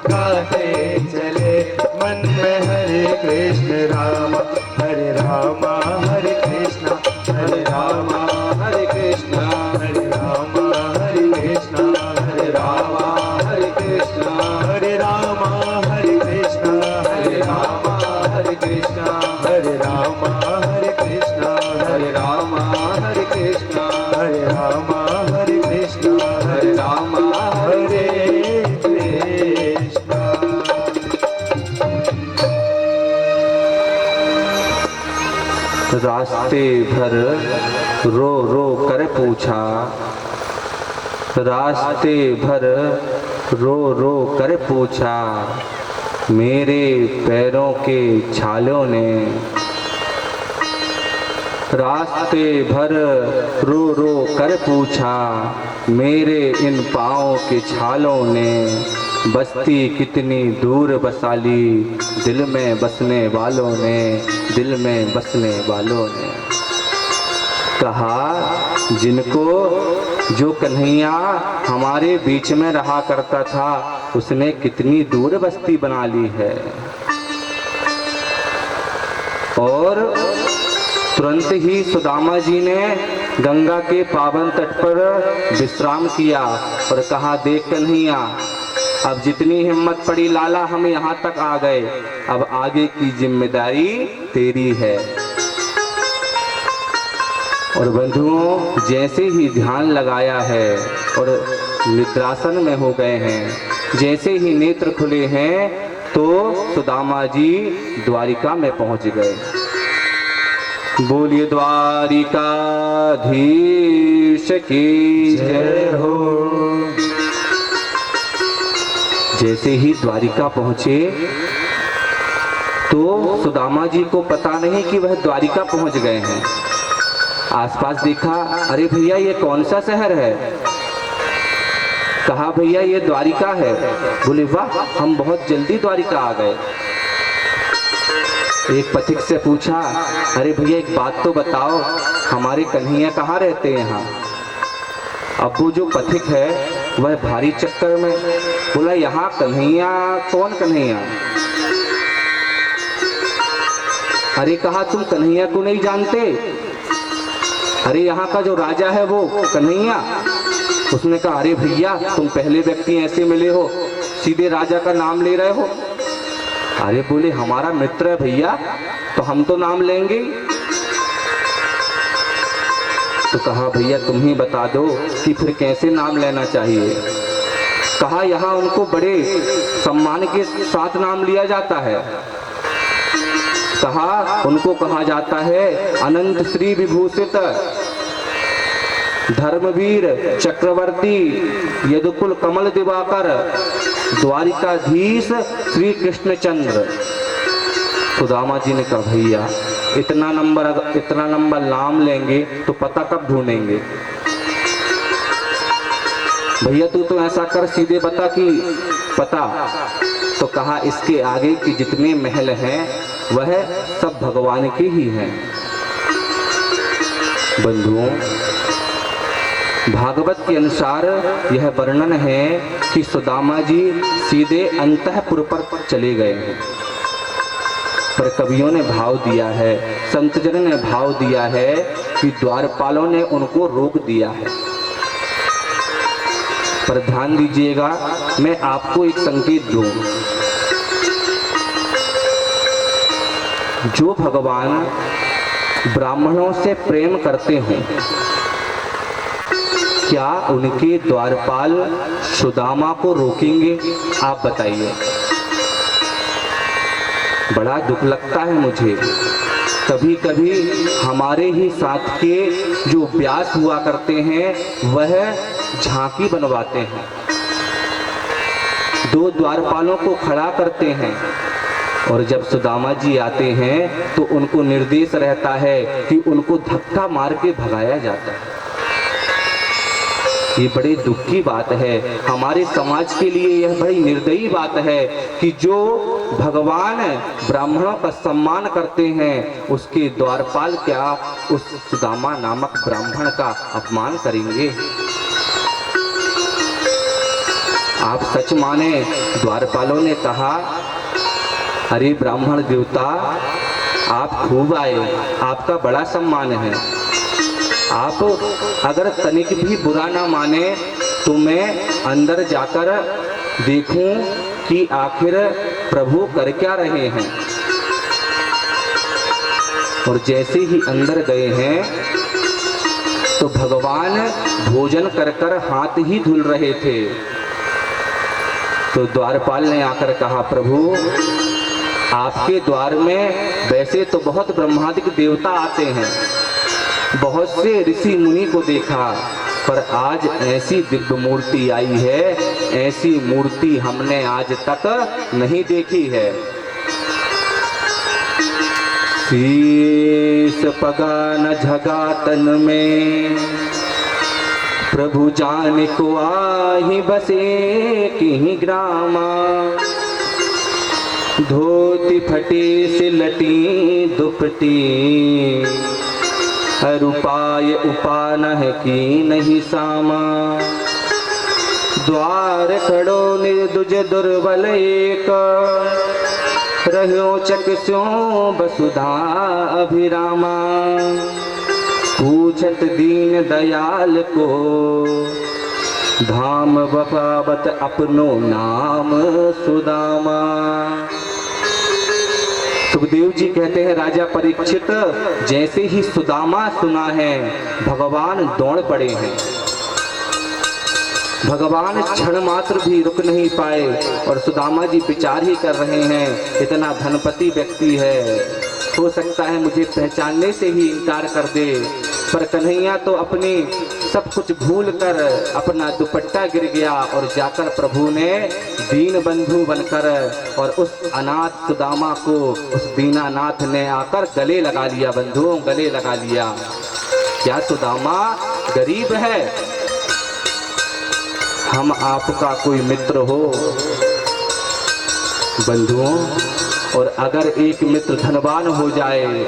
गाते चले मन में हरे कृष्ण रामा, हरे रामा हरे कृष्णा, हरे रामा हरे कृष्णा, हरे रामा हरे कृष्णा, हरे रामा हरे कृष्णा, हरे रामा हरे कृष्णा, हरे राम हरे कृष्णा, हरे रामा हरे कृष्णा, हरे राम हरे कृष्णा, हरे रामा हरे कृष्णा, हरे राम हरे हरे कृष्णा। रास्ते भर रो रो कर पूछा, रास्ते भर रो रो कर पूछा, मेरे पैरों के छालों ने। रास्ते भर रो रो कर पूछा, मेरे इन पाँव के छालों ने। बस्ती कितनी दूर बसा ली दिल में बसने वालों ने, दिल में बसने वालों ने। कहा जिनको जो कन्हैया हमारे बीच में रहा करता था, उसने कितनी दूर बस्ती बना ली है। और तुरंत ही सुदामा जी ने गंगा के पावन तट पर विश्राम किया और कहा, देख कन्हैया, अब जितनी हिम्मत पड़ी लाला हम यहाँ तक आ गए, अब आगे की जिम्मेदारी तेरी है। और बंधुओं, जैसे ही ध्यान लगाया है और निद्रासन में हो गए हैं, जैसे ही नेत्र खुले हैं तो सुदामा जी द्वारिका में पहुंच गए। बोलिए द्वारिकाधीश की जय हो। जैसे ही द्वारिका पहुंचे तो सुदामा जी को पता नहीं कि वह द्वारिका पहुंच गए हैं। आसपास देखा, अरे भैया ये कौन सा शहर है? कहा भैया ये द्वारिका है। बोले वाह, हम बहुत जल्दी द्वारिका आ गए। एक पथिक से पूछा, अरे भैया एक बात तो बताओ, हमारे कन्हैया कहाँ रहते हैं यहाँ? अब वो जो पथिक है वह भारी चक्कर में बोला, यहाँ कन्हैया? कौन कन्हैया? अरे कहा तुम कन्हैया को नहीं जानते? अरे यहाँ का जो राजा है वो कन्हैया। उसने कहा, अरे भैया तुम पहले व्यक्ति ऐसे मिले हो, सीधे राजा का नाम ले रहे हो। अरे बोले हमारा मित्र है भैया, तो हम तो नाम लेंगे। तो कहा भैया तुम ही बता दो कि फिर कैसे नाम लेना चाहिए। कहा यहाँ उनको बड़े सम्मान के साथ नाम लिया जाता है। कहा उनको कहा जाता है अनंत श्री विभूषित धर्मवीर चक्रवर्ती यदुकुल कमल दिवाकर द्वारिकाधीश श्री कृष्णचंद्र। सुदामा जी ने कहा भैया इतना नंबर नाम लेंगे तो पता कब ढूंढेंगे? भैया तू तो ऐसा कर, सीधे बता कि पता। तो कहा इसके आगे के जितने महल हैं वह सब भगवान के ही हैं। बंधुओं, भागवत के अनुसार यह वर्णन है कि सुदामा जी सीधे अंतःपुर पर चले गए हैं। पर कवियों ने भाव दिया है, संतजन ने भाव दिया है कि द्वारपालों ने उनको रोक दिया है। पर ध्यान दीजिएगा, मैं आपको एक संकेत दूं। जो भगवान ब्राह्मणों से प्रेम करते हों, क्या उनके द्वारपाल सुदामा को रोकेंगे? आप बताइए। बड़ा दुख लगता है मुझे, कभी कभी हमारे ही साथ के जो व्यास हुआ करते हैं वह झांकी बनवाते हैं, दो द्वारपालों को खड़ा करते हैं और जब सुदामा जी आते हैं तो उनको निर्देश रहता है कि उनको धक्का मार के भगाया जाता है। ये बड़े दुख की बात है, हमारे समाज के लिए यह बड़ी निर्दयी बात है कि जो भगवान ब्राह्मणों का सम्मान करते हैं उसके द्वारपाल क्या उस सुदामा नामक ब्राह्मण का अपमान करेंगे? आप सच माने, द्वारपालों ने कहा अरे ब्राह्मण देवता आप खूब आए, आपका बड़ा सम्मान है। आप अगर तनिक भी बुरा ना माने तो मैं अंदर जाकर देखूं कि आखिर प्रभु कर क्या रहे हैं। और जैसे ही अंदर गए हैं तो भगवान भोजन कर कर हाथ ही धुल रहे थे। तो द्वारपाल ने आकर कहा, प्रभु आपके द्वार में वैसे तो बहुत ब्रह्मादिक देवता आते हैं, बहुत से ऋषि मुनि को देखा, पर आज ऐसी दिव्य मूर्ति आई है, ऐसी मूर्ति हमने आज तक नहीं देखी है। शीश पगान झगा तन में प्रभु जान को आही बसे की ग्रामा, धोती फटे से लटी दुपटी, हर उपाय उपान है की नहीं सामा। द्वार खड़ो निर्दुज दुर्बल एक, रहो चकस्यों वसुधा अभिरामा। पूछत दीन दयाल को धाम बपावत अपनो नाम सुदामा। सुखदेव जी कहते हैं राजा परीक्षित, जैसे ही सुदामा सुना है भगवान दौड़ पड़े हैं। भगवान क्षण मात्र भी रुक नहीं पाए और सुदामा जी विचार ही कर रहे हैं, इतना धनपति व्यक्ति है, हो सकता है मुझे पहचानने से ही इनकार कर दे। पर कन्हैया तो अपनी सब कुछ भूल कर अपना दुपट्टा गिर गया और जाकर प्रभु ने दीन बंधु बनकर और उस अनाथ सुदामा को उस दीनानाथ ने आकर गले लगा लिया। बंधुओं, गले लगा लिया। क्या सुदामा गरीब है? हम आपका कोई मित्र हो बंधुओं, और अगर एक मित्र धनवान हो जाए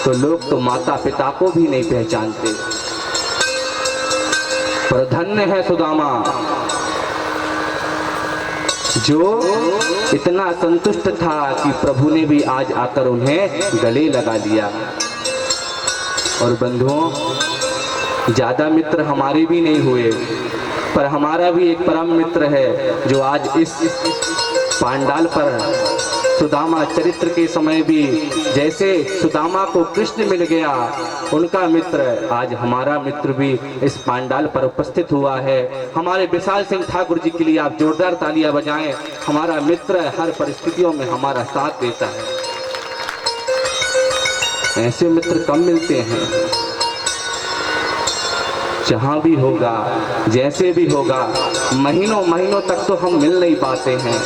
तो लोग तो माता पिता को भी नहीं पहचानते। पर धन्य है सुदामा जो इतना संतुष्ट था कि प्रभु ने भी आज आकर उन्हें गले लगा लिया। और बंधुओं, ज्यादा मित्र हमारे भी नहीं हुए, पर हमारा भी एक परम मित्र है जो आज इस पांडाल पर सुदामा चरित्र के समय भी जैसे सुदामा को कृष्ण मिल गया, उनका मित्र आज हमारा मित्र भी इस पांडाल पर उपस्थित हुआ है। हमारे विशाल सिंह ठाकुर जी के लिए आप जोरदार तालियां बजाएं। हमारा मित्र हर परिस्थितियों में हमारा साथ देता है। ऐसे मित्र कम मिलते हैं। जहां भी होगा, जैसे भी होगा, महीनों महीनों तक तो हम मिल नहीं पाते हैं,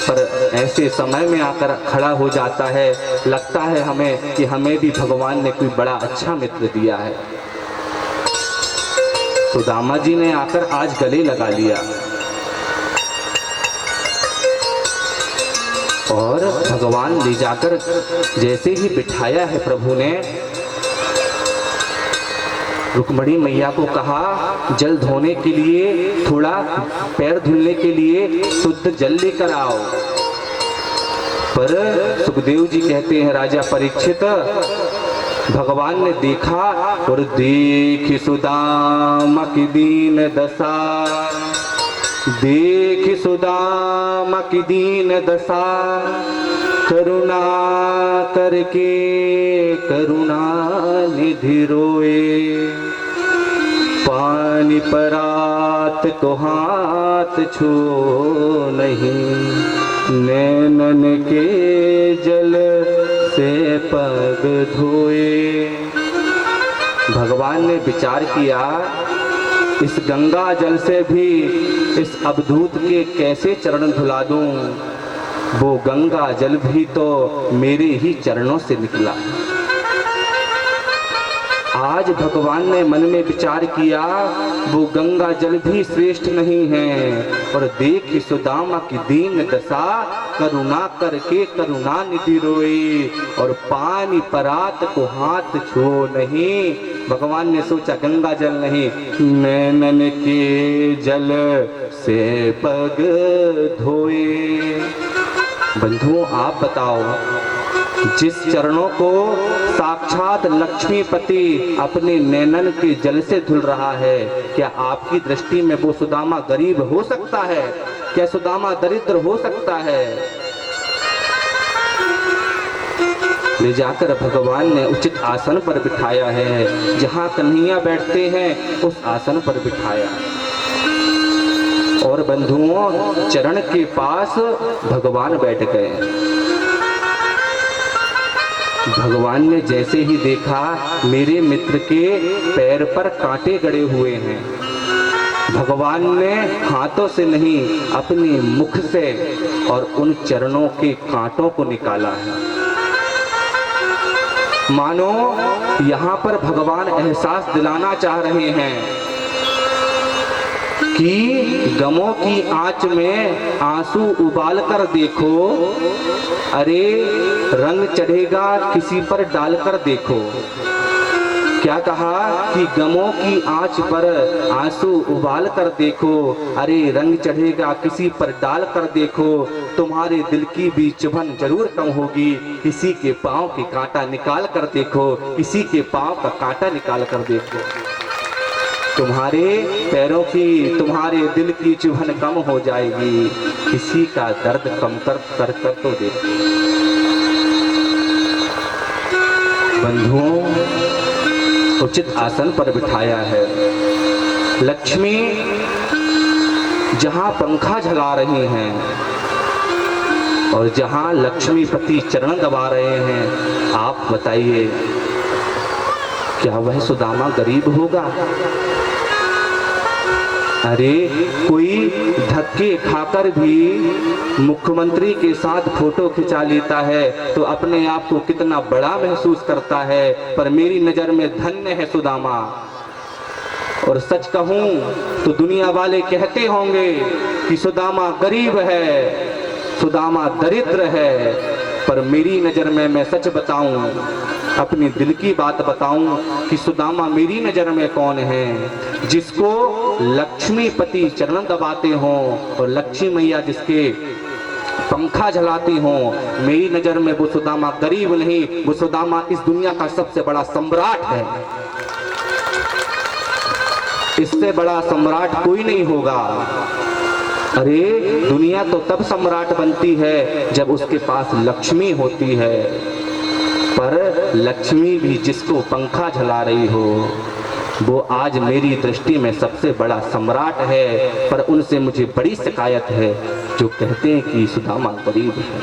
पर ऐसे समय में आकर खड़ा हो जाता है, लगता है हमें कि हमें भी भगवान ने कोई बड़ा अच्छा मित्र दिया है। सुदामा जी ने आकर आज गले लगा लिया और भगवान ले जाकर जैसे ही बिठाया है प्रभु ने, रुक्मणी मैया को कहा जल धोने के लिए, थोड़ा पैर धुलने के लिए शुद्ध जल लेकर आओ। पर सुखदेव जी कहते हैं राजा परीक्षित, भगवान ने देखा और देख सुदामा की दीन दशा, देख सुदामा की दीन दशा, करुणा करके करुणा निधि रोए, पानी परात को हाथ छू नहीं, नैनन के जल से पग धोए। भगवान ने विचार किया, इस गंगा जल से भी इस अवधूत के कैसे चरण धुला दूं, वो गंगा जल भी तो मेरे ही चरणों से निकला। आज भगवान ने मन में विचार किया, वो गंगा जल भी श्रेष्ठ नहीं है, और देख सुदामा की दीन दशा, करुणा करके करुणा निधि रोई, और पानी परात को हाथ छो नहीं। भगवान ने सोचा गंगा जल नहीं, नैनन के जल से पग धोए। बंधुओं, आप बताओ, जिस चरणों को साक्षात लक्ष्मीपति अपने नैनन के जल से धुल रहा है, क्या आपकी दृष्टि में वो सुदामा गरीब हो सकता है? क्या सुदामा दरिद्र हो सकता है? ले जाकर भगवान ने उचित आसन पर बिठाया है, जहां कन्हैया बैठते हैं उस आसन पर बिठाया। और बंधुओं, चरण के पास भगवान बैठ गए। भगवान ने जैसे ही देखा मेरे मित्र के पैर पर कांटे गड़े हुए हैं, भगवान ने हाथों से नहीं अपने मुख से और उन चरणों के कांटों को निकाला है। मानो यहाँ पर भगवान एहसास दिलाना चाह रहे हैं कि गमों की आंच में आंसू उबाल कर देखो, अरे रंग चढ़ेगा किसी पर डालकर देखो। क्या कहा कि गमों की आंच पर आंसू उबाल कर देखो, अरे रंग चढ़ेगा किसी पर डाल कर देखो, तुम्हारे दिल की भी चुभन जरूर कम होगी। किसी के पांव के कांटा निकाल कर देखो, किसी के पांव का कांटा निकाल कर देखो। तुम्हारे पैरों की, तुम्हारे दिल की चुभन कम हो जाएगी, किसी का दर्द कम कर तो देखो। बंधुओं, उचित आसन पर बिठाया है। लक्ष्मी जहां पंखा झला रही हैं और जहां लक्ष्मीपति चरण दबा रहे हैं, आप बताइए क्या वह सुदामा गरीब होगा? अरे कोई धक्के खाकर भी मुख्यमंत्री के साथ फोटो खिंचा लेता है तो अपने आप को कितना बड़ा महसूस करता है, पर मेरी नजर में धन्य है सुदामा। और सच कहूं तो दुनिया वाले कहते होंगे कि सुदामा गरीब है, सुदामा दरिद्र है, पर मेरी नजर में, मैं सच बताऊं, अपनी दिल की बात बताऊं कि सुदामा मेरी नजर में कौन है? जिसको लक्ष्मीपति चरण दबाते हों और लक्ष्मी मैया जिसके पंखा झलाती हों, मेरी नजर में वो सुदामा गरीब नहीं, वो सुदामा इस दुनिया का सबसे बड़ा सम्राट है। इससे बड़ा सम्राट कोई नहीं होगा। अरे दुनिया तो तब सम्राट बनती है जब उसके पास लक्ष्मी होती है, पर लक्ष्मी भी जिसको पंखा झला रही हो वो आज मेरी दृष्टि में सबसे बड़ा सम्राट है। पर उनसे मुझे बड़ी शिकायत है जो कहते हैं कि सुदामा गरीब है।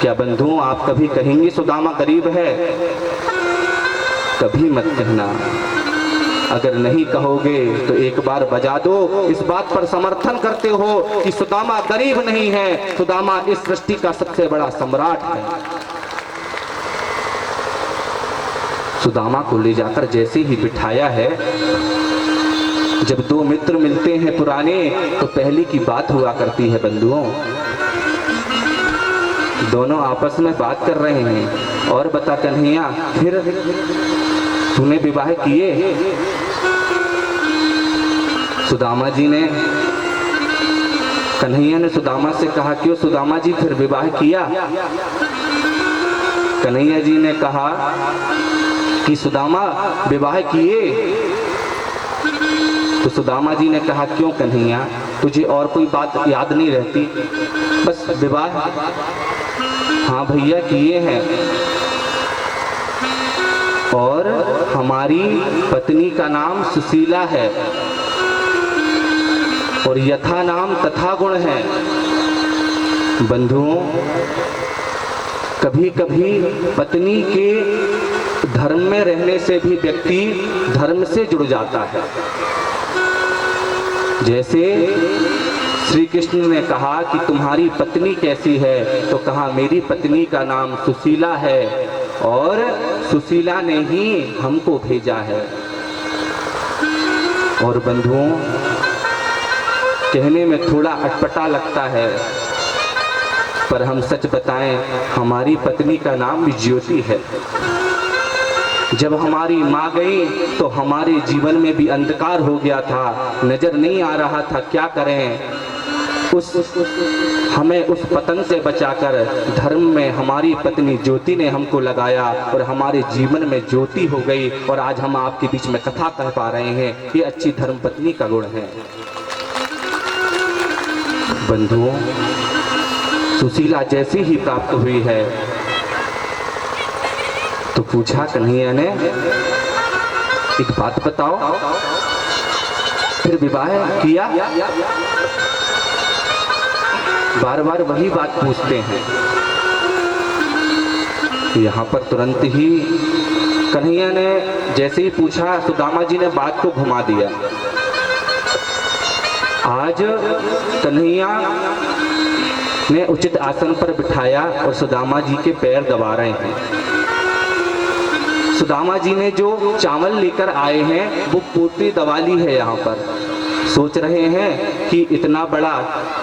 क्या बंधुओं, आप कभी कहेंगे सुदामा गरीब है? कभी मत कहना। अगर नहीं कहोगे तो एक बार बजा दो, इस बात पर समर्थन करते हो कि सुदामा गरीब नहीं है, सुदामा इस सृष्टि का सबसे बड़ा सम्राट है। सुदामा को ले जाकर जैसे ही बिठाया है, जब दो मित्र मिलते हैं पुराने तो पहली की बात हुआ करती है बंधुओं। दोनों आपस में बात कर रहे हैं, और बता कन्हैया फिर तूने विवाह किए? सुदामा जी ने, कन्हैया ने सुदामा से कहा, क्यों सुदामा जी फिर विवाह किया? कन्हैया जी ने कहा कि सुदामा विवाह किए? तो सुदामा जी ने कहा, क्यों कन्हैया, तुझे और कोई बात याद नहीं रहती? बस विवाह? हाँ भैया किए हैं, और हमारी पत्नी का नाम सुशीला है और यथा नाम तथा गुण है। बंधुओं, कभी कभी पत्नी के धर्म में रहने से भी व्यक्ति धर्म से जुड़ जाता है। जैसे श्री कृष्ण ने कहा कि तुम्हारी पत्नी कैसी है, तो कहा मेरी पत्नी का नाम सुशीला है और सुशीला ने ही हमको भेजा है। और बंधुओं, कहने में थोड़ा अटपटा लगता है, पर हम सच बताएं, हमारी पत्नी का नाम भी ज्योति है। जब हमारी माँ गई तो हमारे जीवन में भी अंधकार हो गया था, नजर नहीं आ रहा था क्या करें। हमें उस पतन से बचाकर धर्म में हमारी पत्नी ज्योति ने हमको लगाया और हमारे जीवन में ज्योति हो गई, और आज हम आपके बीच में कथा कह पा रहे हैं। ये अच्छी धर्म पत्नी का गुण है। बंधुओं, सुशीला जैसी ही प्राप्त हुई है तो पूछा कन्हैया ने, एक बात बताओ, फिर विवाह किया? बार बार वही बात पूछते हैं। यहाँ पर तुरंत ही कन्हैया ने जैसे ही पूछा, सुदामा जी ने बात को घुमा दिया। आज कन्हैया ने उचित आसन पर बिठाया और सुदामा जी के पैर दबा रहे हैं। सुदामा जी ने जो चावल लेकर आए हैं वो पूर्ति दवाली है। यहाँ पर सोच रहे हैं कि इतना बड़ा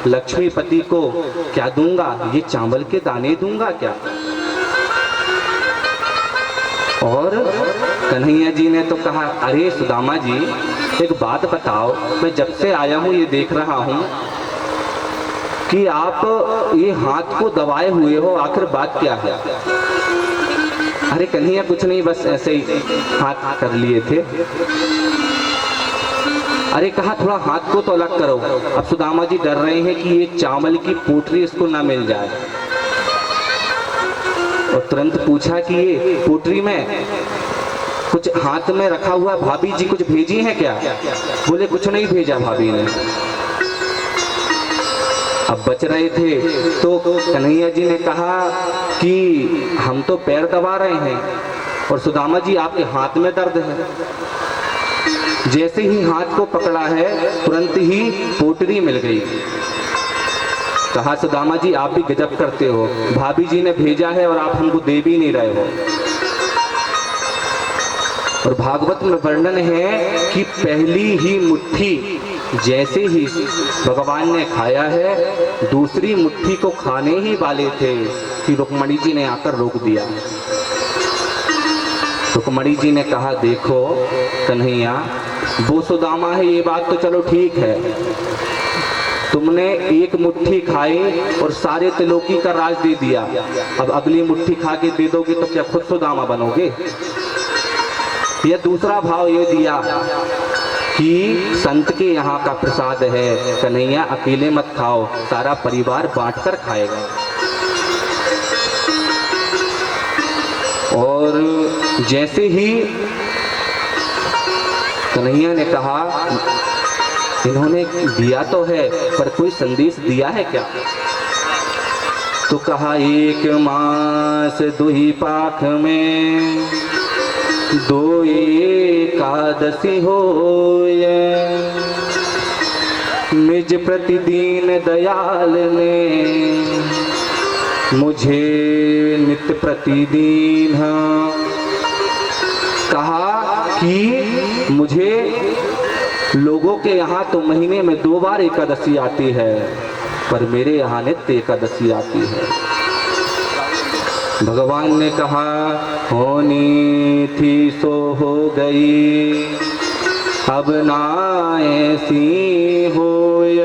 लक्ष्मीपति को क्या दूंगा, ये चावल के दाने दूंगा क्या? और कन्हैया जी ने तो कहा, अरे सुदामा जी एक बात बताओ, मैं जब से आया हूँ ये देख रहा हूँ कि आप ये हाथ को दबाए हुए हो, आखिर बात क्या है? अरे कन्हैया कुछ नहीं, बस ऐसे ही हाथ कर लिए थे। अरे कहा थोड़ा हाथ को तो अलग करो। अब सुदामा जी डर रहे हैं कि ये चावल की पोटली इसको ना मिल जाए, और तुरंत पूछा कि ये पोटली में कुछ हाथ में रखा हुआ भाभी जी कुछ भेजी है क्या? बोले कुछ नहीं भेजा भाभी ने। अब बच रहे थे तो कन्हैया जी ने कहा कि हम तो पैर दबा रहे हैं और सुदामा जी आपके हाथ में दर्द है। जैसे ही हाथ को पकड़ा है तुरंत ही पोटली मिल गई। कहा सुदामा जी आप भी गजब करते हो, भाभी जी ने भेजा है और आप हमको दे भी नहीं रहे हो। और भागवत में वर्णन है कि पहली ही मुट्ठी जैसे ही भगवान ने खाया है, दूसरी मुट्ठी को खाने ही वाले थे कि रुक्मणी जी ने आकर रोक दिया। रुक्मणी जी ने कहा देखो कन्हैया, वो सुदामा है ये बात तो चलो ठीक है, तुमने एक मुट्ठी खाई और सारे त्रिलोकी का राज दे दिया, अब अगली मुट्ठी खा के दे दोगे तो क्या खुद सुदामा बनोगे? यह दूसरा भाव ये दिया कि संत के यहाँ का प्रसाद है, कन्हैया अकेले मत खाओ, सारा परिवार बांटकर खाएगा। और जैसे ही कन्हैया ने कहा इन्होंने दिया तो है पर कोई संदेश दिया है क्या? तो कहा एक मास दुही पाख में दो एकादशी होय, निज प्रतिदिन दयाल ने मुझे नित्य प्रतिदिन कहा कि मुझे लोगों के यहाँ तो महीने में 2 बार एकादशी आती है, पर मेरे यहाँ नित्य एकादशी आती है। भगवान ने कहा होनी थी सो हो गई, अब ना ऐसी होय,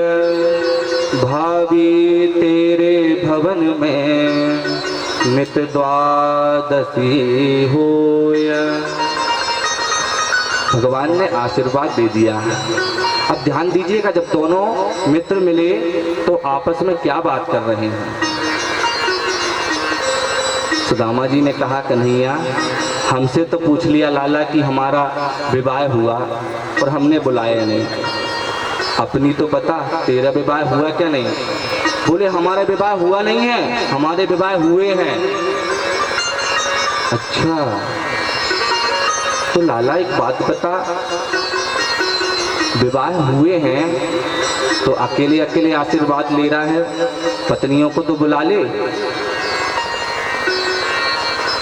भाभी तेरे भवन में नित द्वादशी होय। भगवान ने आशीर्वाद दे दिया। अब ध्यान दीजिएगा, जब दोनों मित्र मिले तो आपस में क्या बात कर रहे हैं। सुदामा जी ने कहा कन्हैया हमसे तो पूछ लिया लाला कि हमारा विवाह हुआ और हमने बुलाया नहीं, अपनी तो बता तेरा विवाह हुआ क्या नहीं? बोले हमारा विवाह हुआ नहीं है, हमारे विवाह हुए हैं। अच्छा तो लाला एक बात बता, विवाह हुए हैं तो अकेले अकेले आशीर्वाद ले रहा है, पत्नियों को तो बुला ले।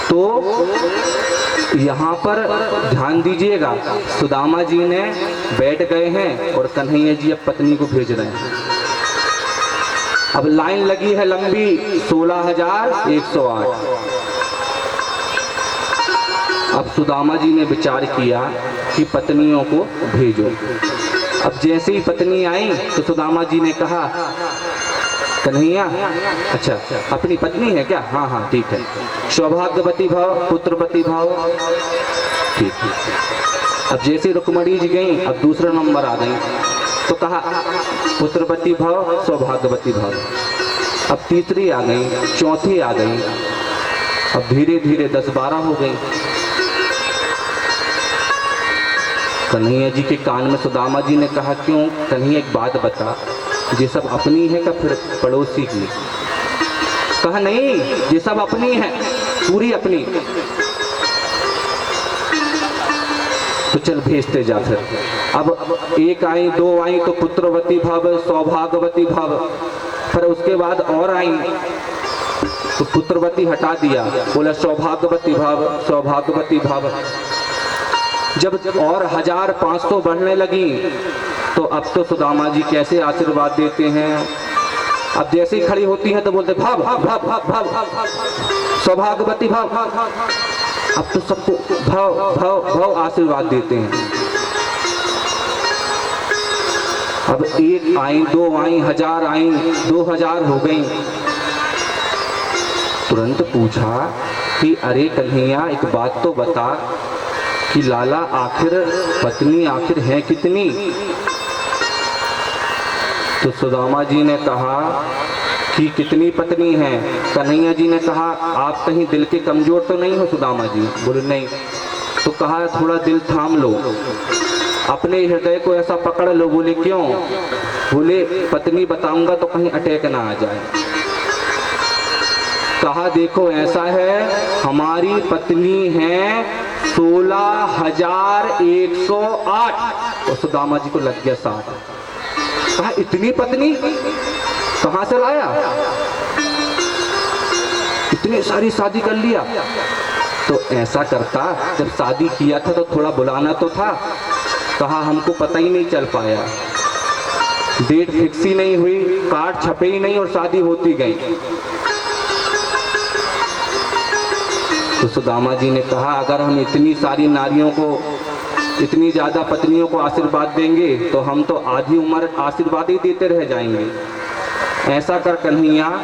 तो यहाँ पर ध्यान दीजिएगा, सुदामा जी ने बैठ गए हैं और कन्हैया जी अब पत्नी को भेज रहे हैं। अब लाइन लगी है लंबी 16,108। अब सुदामा जी ने विचार किया कि पत्नियों को भेजो। अब जैसे ही पत्नी आई तो सुदामा जी ने कहा कन्हैया अच्छा अपनी पत्नी है क्या? हाँ हाँ ठीक है, सौभाग्यवती भाव पुत्रवती भाव, ठीक है। अब जैसे रुक्मणी जी गई अब दूसरा नंबर आ गई तो कहा पुत्रवती भाव सौभाग्यवती भाव, अब तीसरी आ गई, चौथी आ गई, अब धीरे धीरे 10-12 हो गई। कन्हैया जी के कान में सुदामा जी ने कहा क्यों? कन्हैया एक बात बता, ये सब अपनी है का फिर पड़ोसी की? कहा नहीं ये सब अपनी है, पूरी अपनी। तो चल भेजते जा फिर। अब एक आई, 2 आई तो पुत्रवती भाव सौभाग्यवती भाव, पर उसके बाद और आई तो पुत्रवती हटा दिया, बोला सौभाग्यवती भाव सौभाग्यवती भाव। जब और 1500 बढ़ने लगी तो अब तो सुदामा जी कैसे आशीर्वाद देते हैं। अब जैसे ही खड़ी होती हैं तो बोलते भाव भाव भाव भाव भाव सौभाग्यवती भाव। अब तो सबको भाव भाव भाव आशीर्वाद देते हैं। अब 1 आई, 2 आई, 1000 आई, 2000 हो गई। तुरंत पूछा कि अरे कन्हैया एक बात तो बता कि लाला आखिर पत्नी आखिर है कितनी? तो सुदामा जी ने कहा कि कितनी पत्नी हैं? कन्हैया जी ने कहा आप कहीं दिल के कमजोर तो नहीं हो सुदामा जी? बोले नहीं। तो कहा थोड़ा दिल थाम लो, अपने हृदय को ऐसा पकड़ लो। बोले क्यों? बोले पत्नी बताऊंगा तो कहीं अटैक ना आ जाए। कहा देखो ऐसा है, हमारी पत्नी है 16,108। और सुदामा जी को लग गया 60। कहा इतनी पत्नी कहां से लाया? इतनी सारी शादी कर लिया। तो ऐसा करता, जब शादी किया था तो थोड़ा बुलाना तो था। कहा हमको पता ही नहीं चल पाया, डेट फिक्स ही नहीं हुई, कार्ड छपे ही नहीं और शादी होती गई। तो सुदामा जी ने कहा अगर हम इतनी सारी नारियों को, इतनी ज्यादा पत्नियों को आशीर्वाद देंगे तो हम तो आधी उम्र आशीर्वाद ही देते रह जाएंगे। ऐसा कर कन्हैया,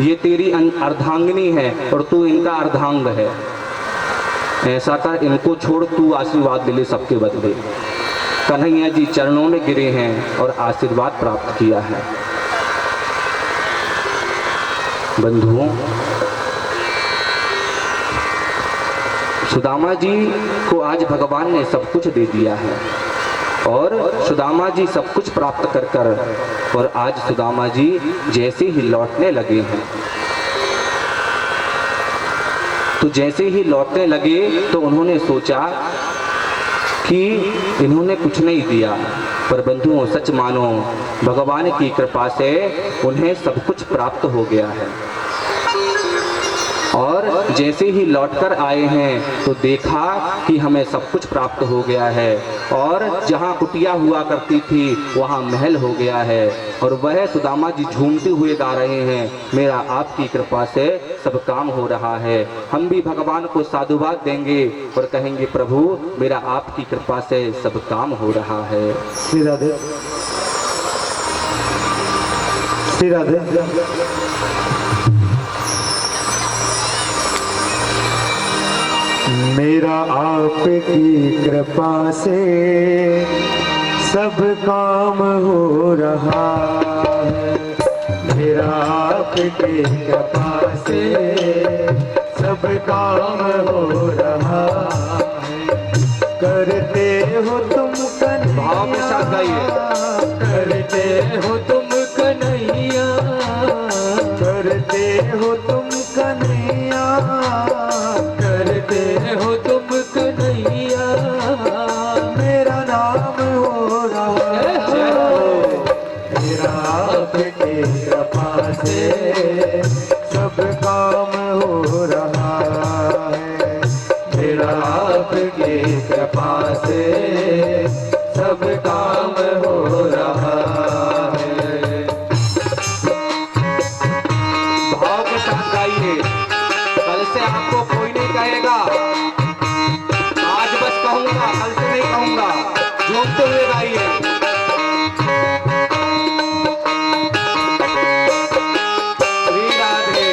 ये तेरी अर्धांगिनी है और तू इनका अर्धांग है। ऐसा कर इनको छोड़, तू आशीर्वाद ले ले सबके बदले। कन्हैया जी चरणों में गिरे हैं और आशीर्वाद प्राप्त किया है। बंधुओं, सुदामा जी को आज भगवान ने सब कुछ दे दिया है और सुदामा जी सब कुछ प्राप्त कर कर और आज सुदामा जी जैसे ही लौटने लगे हैं, तो जैसे ही लौटने लगे तो उन्होंने सोचा कि इन्होंने कुछ नहीं दिया, पर बंधुओं सच मानो भगवान की कृपा से उन्हें सब कुछ प्राप्त हो गया है। और जैसे ही लौटकर आए हैं तो देखा कि हमें सब कुछ प्राप्त हो गया है और जहाँ कुटिया हुआ करती थी वहाँ महल हो गया है। और वह सुदामा जी झूमते हुए गा रहे हैं, मेरा आपकी कृपा से सब काम हो रहा है। हम भी भगवान को साधुवाद देंगे और कहेंगे प्रभु मेरा आपकी कृपा से सब काम हो रहा है। श्री राधे, श्री राधे। मेरा आपकी कृपा से सब काम हो रहा है। मेरा आपकी कृपा से सब काम हो रहा है। करते हो तुम भाव के साथ गाइए। करते हो तुम कन्हैया, करते हो तुम कन्हैया, करते हो तुम कन्हैया। मेरा नाम हो रहा है। मेरा आपकी कृपा से सब काम हो रहा है। मेरा आपकी कृपा से सब काम हो रहा है। भाव के साथ गाइए। कल से आपको कोई नहीं कहेगा, आज बस कहूंगा, कल से नहीं कहूंगा। झूमते हुए गाइए। श्री राधे।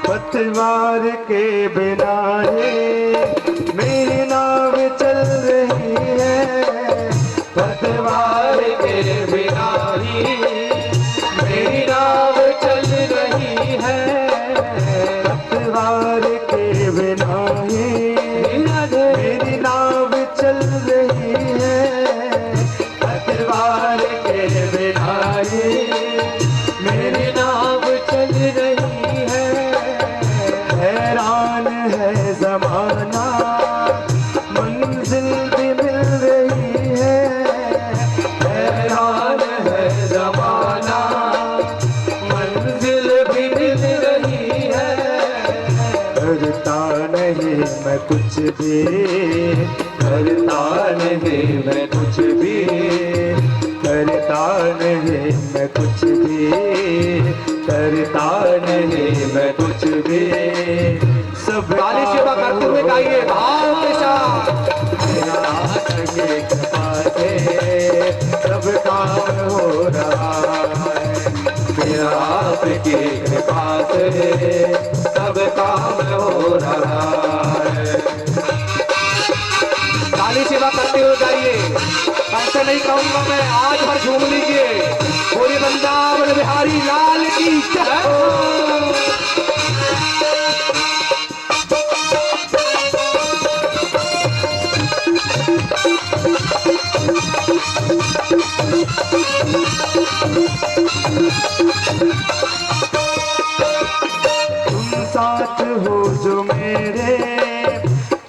पतवार के बिना है मेरी नाव चल रही है। पतवार के बिना ही मेरी नाव चल रही है। पतवार के बिना ही मेरी नाव चल रही है। पतवार के बिना ही मेरी नाव चल रही है। हैरान है जमाना, मंजिल भी मिल रही है। हैरान है जमाना, मंजिल भी मिल रही है। करता नहीं मैं कुछ भी, करता नहीं मैं कुछ भी, करता नहीं मैं कुछ भी, करता नहीं मैं कुछ भी। सब काली सेवा करते हुए गाइए भाव के साथ। मेरा आपकी कृपा से सब काम हो रहा है। मेरा आपकी कृपा से मेरी सेवा करते हुए जाइए। ऐसे नहीं कहूंगा मैं, आज भर झूम लीजिए। बोले वृंदावन बिहारी लाल की जय हो। तुम साथ हो जो मेरे,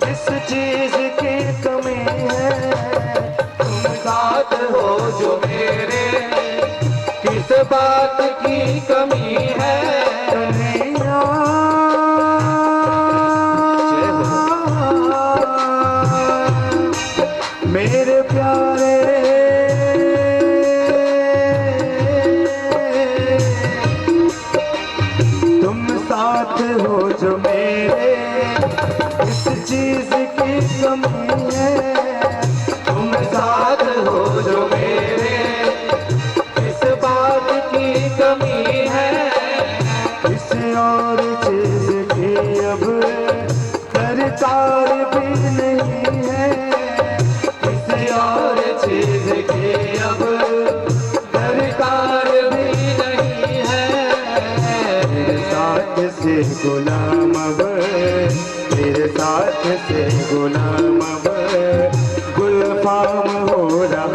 किस चीज की कमी है। तुम साथ हो जो मेरे, किस बात की कमी है। कन्हैया मेरे प्यारे, तुम साथ हो जो मेरे, इस चीज की कमी है। तुम साथ हो जो मेरे, किस बात की कमी है। किसी और चीज की अब दरकार भी नहीं है। किसी और चीज की अब दरकार भी नहीं है। तेरे साथ से गुलाम अब, तेरे साथ से गुलाम अब गुलफाम हो रहा।